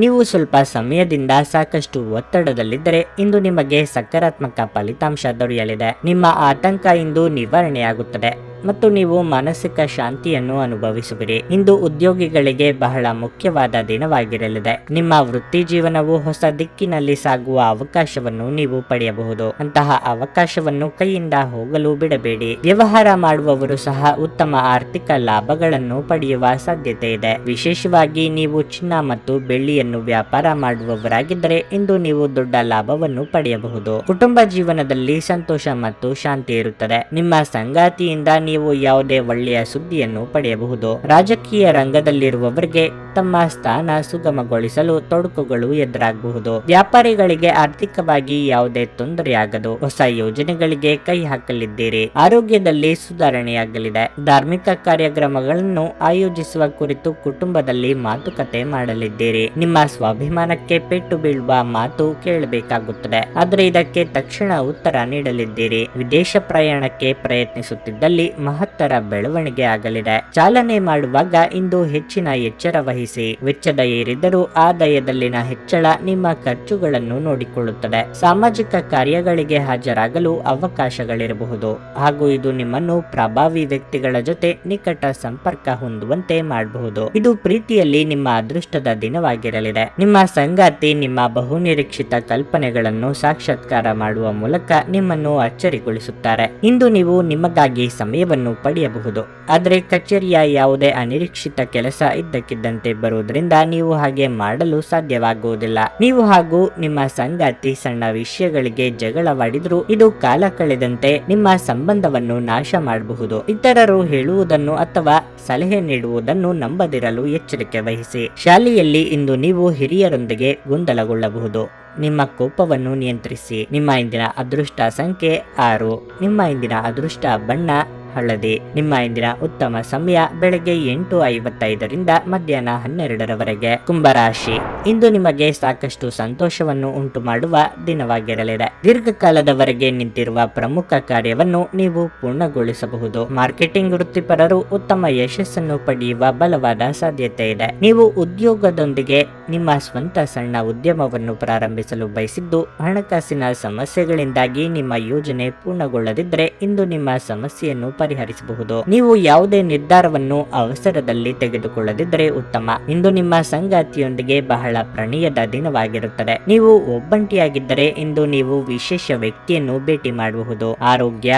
ನೀವು ಸ್ವಲ್ಪ ಸಮಯದಿಂದ ಸಾಕಷ್ಟು ಒತ್ತಡದಲ್ಲಿದ್ದರೆ ಇಂದು ನಿಮಗೆ ಸಕಾರಾತ್ಮಕ ಫಲಿತಾಂಶ ದೊರೆಯಲಿದೆ. ನಿಮ್ಮ ಆತಂಕ ಇಂದು ನಿವಾರಣೆಯಾಗುತ್ತದೆ ಮತ್ತು ನೀವು ಮಾನಸಿಕ ಶಾಂತಿಯನ್ನು ಅನುಭವಿಸುವಿರಿ. ಇಂದು ಉದ್ಯೋಗಿಗಳಿಗೆ ಬಹಳ ಮುಖ್ಯವಾದ ದಿನವಾಗಿರಲಿದೆ. ನಿಮ್ಮ ವೃತ್ತಿ ಜೀವನವು ಹೊಸ ದಿಕ್ಕಿನಲ್ಲಿ ಸಾಗುವ ಅವಕಾಶವನ್ನು ನೀವು ಪಡೆಯಬಹುದು. ಅಂತಹ ಅವಕಾಶವನ್ನು ಕೈಯಿಂದ ಹೋಗಲು ಬಿಡಬೇಡಿ. ವ್ಯವಹಾರ ಮಾಡುವವರು ಸಹ ಉತ್ತಮ ಆರ್ಥಿಕ ಲಾಭಗಳನ್ನು ಪಡೆಯುವ ಸಾಧ್ಯತೆ ಇದೆ. ವಿಶೇಷವಾಗಿ ನೀವು ಚಿನ್ನ ಮತ್ತು ಬೆಳ್ಳಿಯನ್ನು ವ್ಯಾಪಾರ ಮಾಡುವವರಾಗಿದ್ದರೆ ಇಂದು ನೀವು ದೊಡ್ಡ ಲಾಭವನ್ನು ಪಡೆಯಬಹುದು. ಕುಟುಂಬ ಜೀವನದಲ್ಲಿ ಸಂತೋಷ ಮತ್ತು ಶಾಂತಿ ಇರುತ್ತದೆ. ನಿಮ್ಮ ಸಂಗಾತಿಯಿಂದ ನೀವು ಯಾವುದೇ ಒಳ್ಳೆಯ ಸುದ್ದಿಯನ್ನು ಪಡೆಯಬಹುದು. ರಾಜಕೀಯ ರಂಗದಲ್ಲಿರುವವರಿಗೆ ತಮ್ಮ ಸ್ಥಾನ ಸುಗಮಗೊಳಿಸಲು ತೊಡಕುಗಳು ಎದುರಾಗಬಹುದು. ವ್ಯಾಪಾರಿಗಳಿಗೆ ಆರ್ಥಿಕವಾಗಿ ಯಾವುದೇ ತೊಂದರೆಯಾಗದು. ಹೊಸ ಯೋಜನೆಗಳಿಗೆ ಕೈ ಹಾಕಲಿದ್ದೀರಿ. ಆರೋಗ್ಯದಲ್ಲಿ ಸುಧಾರಣೆಯಾಗಲಿದೆ. ಧಾರ್ಮಿಕ ಕಾರ್ಯಕ್ರಮಗಳನ್ನು ಆಯೋಜಿಸುವ ಕುರಿತು ಕುಟುಂಬದಲ್ಲಿ ಮಾತುಕತೆ ಮಾಡಲಿದ್ದೀರಿ. ನಿಮ್ಮ ಸ್ವಾಭಿಮಾನಕ್ಕೆ ಪೆಟ್ಟು ಬೀಳುವ ಮಾತು ಕೇಳಬೇಕಾಗುತ್ತದೆ, ಆದರೆ ಇದಕ್ಕೆ ತಕ್ಷಣ ಉತ್ತರ ನೀಡಲಿದ್ದೀರಿ. ವಿದೇಶ ಪ್ರಯಾಣಕ್ಕೆ ಪ್ರಯತ್ನಿಸುತ್ತಿದ್ದಲ್ಲಿ ಮಹತ್ತರ ಬೆಳವಣಿಗೆ ಆಗಲಿದೆ. ಚಾಲನೆ ಮಾಡುವಾಗ ಇಂದು ಹೆಚ್ಚಿನ ಎಚ್ಚರ ವಹಿಸಿ. ವೆಚ್ಚದ ಏರಿದರೂ ಆದಾಯದಲ್ಲಿನ ಹೆಚ್ಚಳ ನಿಮ್ಮ ಖರ್ಚುಗಳನ್ನು ನೋಡಿಕೊಳ್ಳುತ್ತದೆ. ಸಾಮಾಜಿಕ ಕಾರ್ಯಗಳಿಗೆ ಹಾಜರಾಗಲು ಅವಕಾಶಗಳಿರಬಹುದು ಹಾಗೂ ಇದು ನಿಮ್ಮನ್ನು ಪ್ರಭಾವಿ ವ್ಯಕ್ತಿಗಳ ಜೊತೆ ನಿಕಟ ಸಂಪರ್ಕ ಹೊಂದುವಂತೆ ಮಾಡಬಹುದು. ಇದು ಪ್ರೀತಿಯಲ್ಲಿ ನಿಮ್ಮ ಅದೃಷ್ಟದ ದಿನವಾಗಿರಲಿದೆ. ನಿಮ್ಮ ಸಂಗಾತಿ ನಿಮ್ಮ ಬಹುನಿರೀಕ್ಷಿತ ಕಲ್ಪನೆಗಳನ್ನು ಸಾಕ್ಷಾತ್ಕಾರ ಮಾಡುವ ಮೂಲಕ ನಿಮ್ಮನ್ನು ಅಚ್ಚರಿಗೊಳಿಸುತ್ತಾರೆ. ಇಂದು ನೀವು ನಿಮಗಾಗಿ ಸಮಯವನ್ನು ಪಡೆಯಬಹುದು, ಆದರೆ ಕಚೇರಿಯ ಯಾವುದೇ ಅನಿರೀಕ್ಷಿತ ಕೆಲಸ ಇದ್ದಕ್ಕಿದ್ದಂತೆ ಬರುವುದರಿಂದ ನೀವು ಹಾಗೆ ಮಾಡಲು ಸಾಧ್ಯವಾಗುವುದಿಲ್ಲ. ನೀವು ಹಾಗೂ ನಿಮ್ಮ ಸಂಗಾತಿ ಸಣ್ಣ ವಿಷಯಗಳಿಗೆ ಜಗಳವಾಡಿದರೂ ಇದು ಕಾಲ ಕಳೆದಂತೆ ನಿಮ್ಮ ಸಂಬಂಧವನ್ನು ನಾಶ ಮಾಡಬಹುದು. ಇತರರು ಹೇಳುವುದನ್ನು ಅಥವಾ ಸಲಹೆ ನೀಡುವುದನ್ನು ನಂಬದಿರಲು ಎಚ್ಚರಿಕೆ ವಹಿಸಿ. ಶಾಲೆಯಲ್ಲಿ ಇಂದು ನೀವು ಹಿರಿಯರೊಂದಿಗೆ ಗೊಂದಲಗೊಳ್ಳಬಹುದು. ನಿಮ್ಮ ಕೋಪವನ್ನು ನಿಯಂತ್ರಿಸಿ. ನಿಮ್ಮ ಇಂದಿನ ಅದೃಷ್ಟ ಸಂಖ್ಯೆ 6. ನಿಮ್ಮ ಇಂದಿನ ಅದೃಷ್ಟ ಬಣ್ಣ ಹಳದಿ. ನಿಮ್ಮ ಇಂದಿನ ಉತ್ತಮ ಸಮಯ ಬೆಳಗ್ಗೆ 8:55 ಮಧ್ಯಾಹ್ನ 12 ಕುಂಭರಾಶಿ. ಇಂದು ನಿಮಗೆ ಸಾಕಷ್ಟು ಸಂತೋಷವನ್ನು ಉಂಟು ಮಾಡುವ ದಿನವಾಗಿರಲಿದೆ. ದೀರ್ಘಕಾಲದವರೆಗೆ ನಿಂತಿರುವ ಪ್ರಮುಖ ಕಾರ್ಯವನ್ನು ನೀವು ಪೂರ್ಣಗೊಳಿಸಬಹುದು. ಮಾರ್ಕೆಟಿಂಗ್ ವೃತ್ತಿಪರರು ಉತ್ತಮ ಯಶಸ್ಸನ್ನು ಪಡೆಯುವ ಬಲವಾದ ಸಾಧ್ಯತೆ ಇದೆ. ನೀವು ಉದ್ಯೋಗದೊಂದಿಗೆ ನಿಮ್ಮ ಸ್ವಂತ ಸಣ್ಣ ಉದ್ಯಮವನ್ನು ಪ್ರಾರಂಭಿಸಲು ಬಯಸಿದ್ದು ಹಣಕಾಸಿನ ಸಮಸ್ಯೆಗಳಿಂದಾಗಿ ನಿಮ್ಮ ಯೋಜನೆ ಪೂರ್ಣಗೊಳ್ಳದಿದ್ದರೆ ಇಂದು ನಿಮ್ಮ ಸಮಸ್ಯೆಯನ್ನು ಪರಿಹರಿಸಬಹುದು. ನೀವು ಯಾವುದೇ ನಿರ್ಧಾರವನ್ನು ಅವಸರದಲ್ಲಿ ತೆಗೆದುಕೊಳ್ಳದಿದ್ದರೆ ಉತ್ತಮ. ಇಂದು ನಿಮ್ಮ ಸಂಗಾತಿಯೊಂದಿಗೆ ಬಹಳ ಪ್ರಣಯದ ದಿನವಾಗಿರುತ್ತದೆ. ನೀವು ಒಬ್ಬಂಟಿಯಾಗಿದ್ದರೆ ಇಂದು ನೀವು ವಿಶೇಷ ವ್ಯಕ್ತಿಯನ್ನು ಭೇಟಿ ಮಾಡಬಹುದು. ಆರೋಗ್ಯ,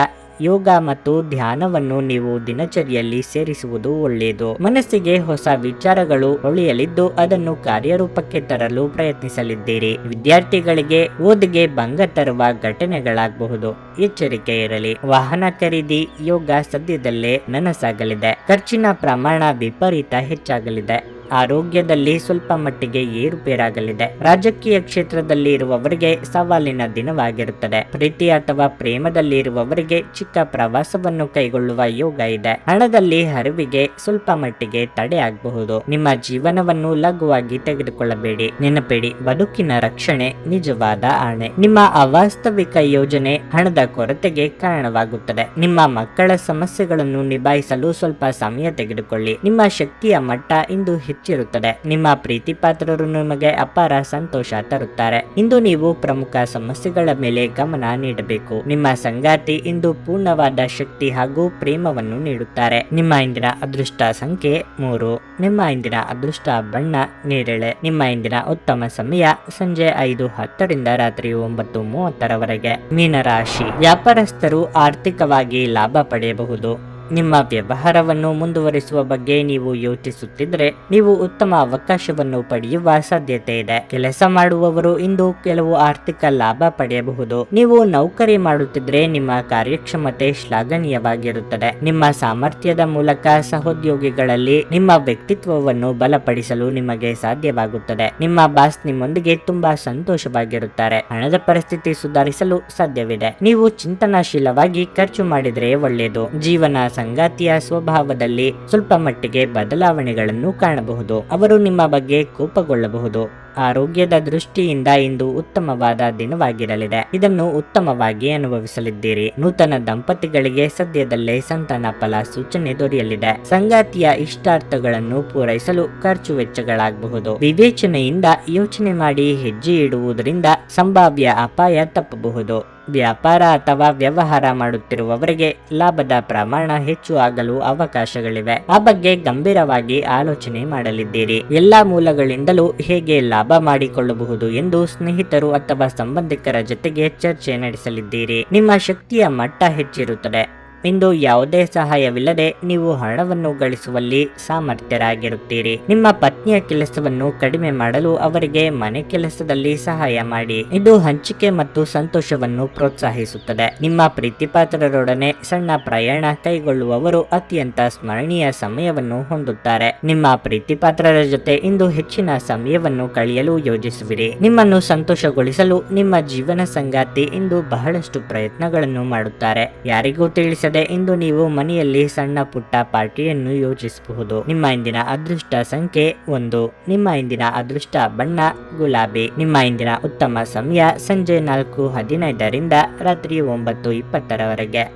ಯೋಗ ಮತ್ತು ಧ್ಯಾನವನ್ನು ನೀವು ದಿನಚರಿಯಲ್ಲಿ ಸೇರಿಸುವುದು ಒಳ್ಳೆಯದು. ಮನಸ್ಸಿಗೆ ಹೊಸ ವಿಚಾರಗಳು ಹೊಳೆಯಲಿದ್ದು ಅದನ್ನು ಕಾರ್ಯರೂಪಕ್ಕೆ ತರಲು ಪ್ರಯತ್ನಿಸಲಿದ್ದೀರಿ. ವಿದ್ಯಾರ್ಥಿಗಳಿಗೆ ಓದಿಗೆ ಭಂಗ ತರುವ ಘಟನೆಗಳಾಗಬಹುದು, ಎಚ್ಚರಿಕೆ ಇರಲಿ. ವಾಹನ ಖರೀದಿ ಯೋಗ ಸದ್ಯದಲ್ಲೇ ನನಸಾಗಲಿದೆ. ಖರ್ಚಿನ ಪ್ರಮಾಣ ವಿಪರೀತ ಹೆಚ್ಚಾಗಲಿದೆ. ಆರೋಗ್ಯದಲ್ಲಿ ಸ್ವಲ್ಪ ಮಟ್ಟಿಗೆ ಏರುಪೇರಾಗಲಿದೆ. ರಾಜಕೀಯ ಕ್ಷೇತ್ರದಲ್ಲಿ ಇರುವವರಿಗೆ ಸವಾಲಿನ ದಿನವಾಗಿರುತ್ತದೆ. ಪ್ರೀತಿ ಅಥವಾ ಪ್ರೇಮದಲ್ಲಿ ಇರುವವರಿಗೆ ಚಿಕ್ಕ ಪ್ರವಾಸವನ್ನು ಕೈಗೊಳ್ಳುವ ಯೋಗ ಇದೆ. ಹಣದಲ್ಲಿ ಹರಿವಿಗೆ ಸ್ವಲ್ಪ ಮಟ್ಟಿಗೆ ತಡೆ ಆಗಬಹುದು. ನಿಮ್ಮ ಜೀವನವನ್ನು ಲಘುವಾಗಿ ತೆಗೆದುಕೊಳ್ಳಬೇಡಿ. ನೆನಪಿಡಿ, ಬದುಕಿನ ರಕ್ಷಣೆ ನಿಜವಾದ ಆಣೆ. ನಿಮ್ಮ ಅವಾಸ್ತವಿಕ ಯೋಜನೆ ಹಣದ ಕೊರತೆಗೆ ಕಾರಣವಾಗುತ್ತದೆ. ನಿಮ್ಮ ಮಕ್ಕಳ ಸಮಸ್ಯೆಗಳನ್ನು ನಿಭಾಯಿಸಲು ಸ್ವಲ್ಪ ಸಮಯ ತೆಗೆದುಕೊಳ್ಳಿ. ನಿಮ್ಮ ಶಕ್ತಿಯ ಮಟ್ಟ ಇಂದು ಹೆಚ್ಚಿರುತ್ತದೆ. ನಿಮ್ಮ ಪ್ರೀತಿ ಪಾತ್ರರು ನಿಮಗೆ ಅಪಾರ ಸಂತೋಷ ತರುತ್ತಾರೆ. ಇಂದು ನೀವು ಪ್ರಮುಖ ಸಮಸ್ಯೆಗಳ ಮೇಲೆ ಗಮನ ನೀಡಬೇಕು. ನಿಮ್ಮ ಸಂಗಾತಿ ಇಂದು ಪೂರ್ಣವಾದ ಶಕ್ತಿ ಹಾಗೂ ಪ್ರೇಮವನ್ನು ನೀಡುತ್ತಾರೆ. ನಿಮ್ಮ ಇಂದಿನ ಅದೃಷ್ಟ ಸಂಖ್ಯೆ 3. ನಿಮ್ಮ ಇಂದಿನ ಅದೃಷ್ಟ ಬಣ್ಣ ನೇರಳೆ. ನಿಮ್ಮ ಇಂದಿನ ಉತ್ತಮ ಸಮಯ ಸಂಜೆ 5:10 ರಾತ್ರಿ 9:30 ಮೀನರಾಶಿ. ವ್ಯಾಪಾರಸ್ಥರು ಆರ್ಥಿಕವಾಗಿ ಲಾಭ ಪಡೆಯಬಹುದು. ನಿಮ್ಮ ವ್ಯವಹಾರವನ್ನು ಮುಂದುವರಿಸುವ ಬಗ್ಗೆ ನೀವು ಯೋಚಿಸುತ್ತಿದ್ರೆ ನೀವು ಉತ್ತಮ ಅವಕಾಶವನ್ನು ಪಡೆಯುವ ಸಾಧ್ಯತೆ ಇದೆ. ಕೆಲಸ ಮಾಡುವವರು ಇಂದು ಕೆಲವು ಆರ್ಥಿಕ ಲಾಭ ಪಡೆಯಬಹುದು. ನೀವು ನೌಕರಿ ಮಾಡುತ್ತಿದ್ರೆ ನಿಮ್ಮ ಕಾರ್ಯಕ್ಷಮತೆ ಶ್ಲಾಘನೀಯವಾಗಿರುತ್ತದೆ. ನಿಮ್ಮ ಸಾಮರ್ಥ್ಯದ ಮೂಲಕ ಸಹೋದ್ಯೋಗಿಗಳಲ್ಲಿ ನಿಮ್ಮ ವ್ಯಕ್ತಿತ್ವವನ್ನು ಬಲಪಡಿಸಲು ನಿಮಗೆ ಸಾಧ್ಯವಾಗುತ್ತದೆ. ನಿಮ್ಮ ಬಾಸ್ ನಿಮ್ಮೊಂದಿಗೆ ತುಂಬಾ ಸಂತೋಷವಾಗಿರುತ್ತಾರೆ. ಹಣದ ಪರಿಸ್ಥಿತಿ ಸುಧಾರಿಸಲು ಸಾಧ್ಯವಿದೆ. ನೀವು ಚಿಂತನಾಶೀಲವಾಗಿ ಖರ್ಚು ಮಾಡಿದ್ರೆ ಒಳ್ಳೆಯದು. ಜೀವನ ಸಂಗಾತಿಯ ಸ್ವಭಾವದಲ್ಲಿ ಸ್ವಲ್ಪ ಮಟ್ಟಿಗೆ ಬದಲಾವಣೆಗಳನ್ನು ಕಾಣಬಹುದು. ಅವರು ನಿಮ್ಮ ಬಗ್ಗೆ ಕೋಪಗೊಳ್ಳಬಹುದು. ಆರೋಗ್ಯದ ದೃಷ್ಟಿಯಿಂದ ಇಂದು ಉತ್ತಮವಾದ ದಿನವಾಗಿರಲಿದೆ. ಇದನ್ನು ಉತ್ತಮವಾಗಿ ಅನುಭವಿಸಲಿದ್ದೀರಿ. ನೂತನ ದಂಪತಿಗಳಿಗೆ ಸದ್ಯದಲ್ಲೇ ಸಂತಾನ ಫಲ ಸೂಚನೆ ದೊರೆಯಲಿದೆ. ಸಂಗಾತಿಯ ಇಷ್ಟಾರ್ಥಗಳನ್ನು ಪೂರೈಸಲು ಖರ್ಚು ವೆಚ್ಚಗಳಾಗಬಹುದು. ವಿವೇಚನೆಯಿಂದ ಯೋಚನೆ ಮಾಡಿ ಹೆಜ್ಜೆ ಇಡುವುದರಿಂದ ಸಂಭಾವ್ಯ ಅಪಾಯ ತಪ್ಪಬಹುದು. ವ್ಯಾಪಾರ ಅಥವಾ ವ್ಯವಹಾರ ಮಾಡುತ್ತಿರುವವರಿಗೆ ಲಾಭದ ಪ್ರಮಾಣ ಹೆಚ್ಚು ಆಗಲು ಅವಕಾಶಗಳಿವೆ. ಆ ಬಗ್ಗೆ ಗಂಭೀರವಾಗಿ ಆಲೋಚನೆ ಮಾಡಲಿದ್ದೀರಿ. ಎಲ್ಲಾ ಮೂಲಗಳಿಂದಲೂ ಹೇಗೆ ಲಾಭ ಮಾಡಿಕೊಳ್ಳಬಹುದು ಎಂದು ಸ್ನೇಹಿತರು ಅಥವಾ ಸಂಬಂಧಿಕರ ಜೊತೆಗೆ ಚರ್ಚೆ ನಡೆಸಲಿದ್ದೀರಿ. ನಿಮ್ಮ ಶಕ್ತಿಯ ಮಟ್ಟ ಹೆಚ್ಚಿರುತ್ತದೆ. ಇಂದು ಯಾವುದೇ ಸಹಾಯವಿಲ್ಲದೆ ನೀವು ಹಣವನ್ನು ಗಳಿಸುವಲ್ಲಿ ಸಾಮರ್ಥ್ಯರಾಗಿರುತ್ತೀರಿ. ನಿಮ್ಮ ಪತ್ನಿಯ ಕೆಲಸವನ್ನು ಕಡಿಮೆ ಮಾಡಲು ಅವರಿಗೆ ಮನೆ ಕೆಲಸದಲ್ಲಿ ಸಹಾಯ ಮಾಡಿ. ಇದು ಹಂಚಿಕೆ ಮತ್ತು ಸಂತೋಷವನ್ನು ಪ್ರೋತ್ಸಾಹಿಸುತ್ತದೆ. ನಿಮ್ಮ ಪ್ರೀತಿಪಾತ್ರರೊಡನೆ ಸಣ್ಣ ಪ್ರಯಾಣ ಕೈಗೊಳ್ಳುವವರು ಅತ್ಯಂತ ಸ್ಮರಣೀಯ ಸಮಯವನ್ನು ಹೊಂದುತ್ತಾರೆ. ನಿಮ್ಮ ಪ್ರೀತಿಪಾತ್ರರ ಜೊತೆ ಇಂದು ಹೆಚ್ಚಿನ ಸಮಯವನ್ನು ಕಳೆಯಲು ಯೋಜಿಸುವಿರಿ. ನಿಮ್ಮನ್ನು ಸಂತೋಷಗೊಳಿಸಲು ನಿಮ್ಮ ಜೀವನ ಸಂಗಾತಿ ಇಂದು ಬಹಳಷ್ಟು ಪ್ರಯತ್ನಗಳನ್ನು ಮಾಡುತ್ತಾರೆ. ಯಾರಿಗೂ ತಿಳಿಸದೆ ಇಂದು ನೀವು ಮನೆಯಲ್ಲಿ ಸಣ್ಣ ಪುಟ್ಟ ಪಾರ್ಟಿಯನ್ನು ಯೋಜಿಸಬಹುದು. ನಿಮ್ಮ ಇಂದಿನ ಅದೃಷ್ಟ ಸಂಖ್ಯೆ 1. ನಿಮ್ಮ ಇಂದಿನ ಅದೃಷ್ಟ ಬಣ್ಣ ಗುಲಾಬಿ. ನಿಮ್ಮ ಇಂದಿನ ಉತ್ತಮ ಸಮಯ ಸಂಜೆ 4:15 ರಿಂದ ರಾತ್ರಿ 9:20 ರವರೆಗೆ.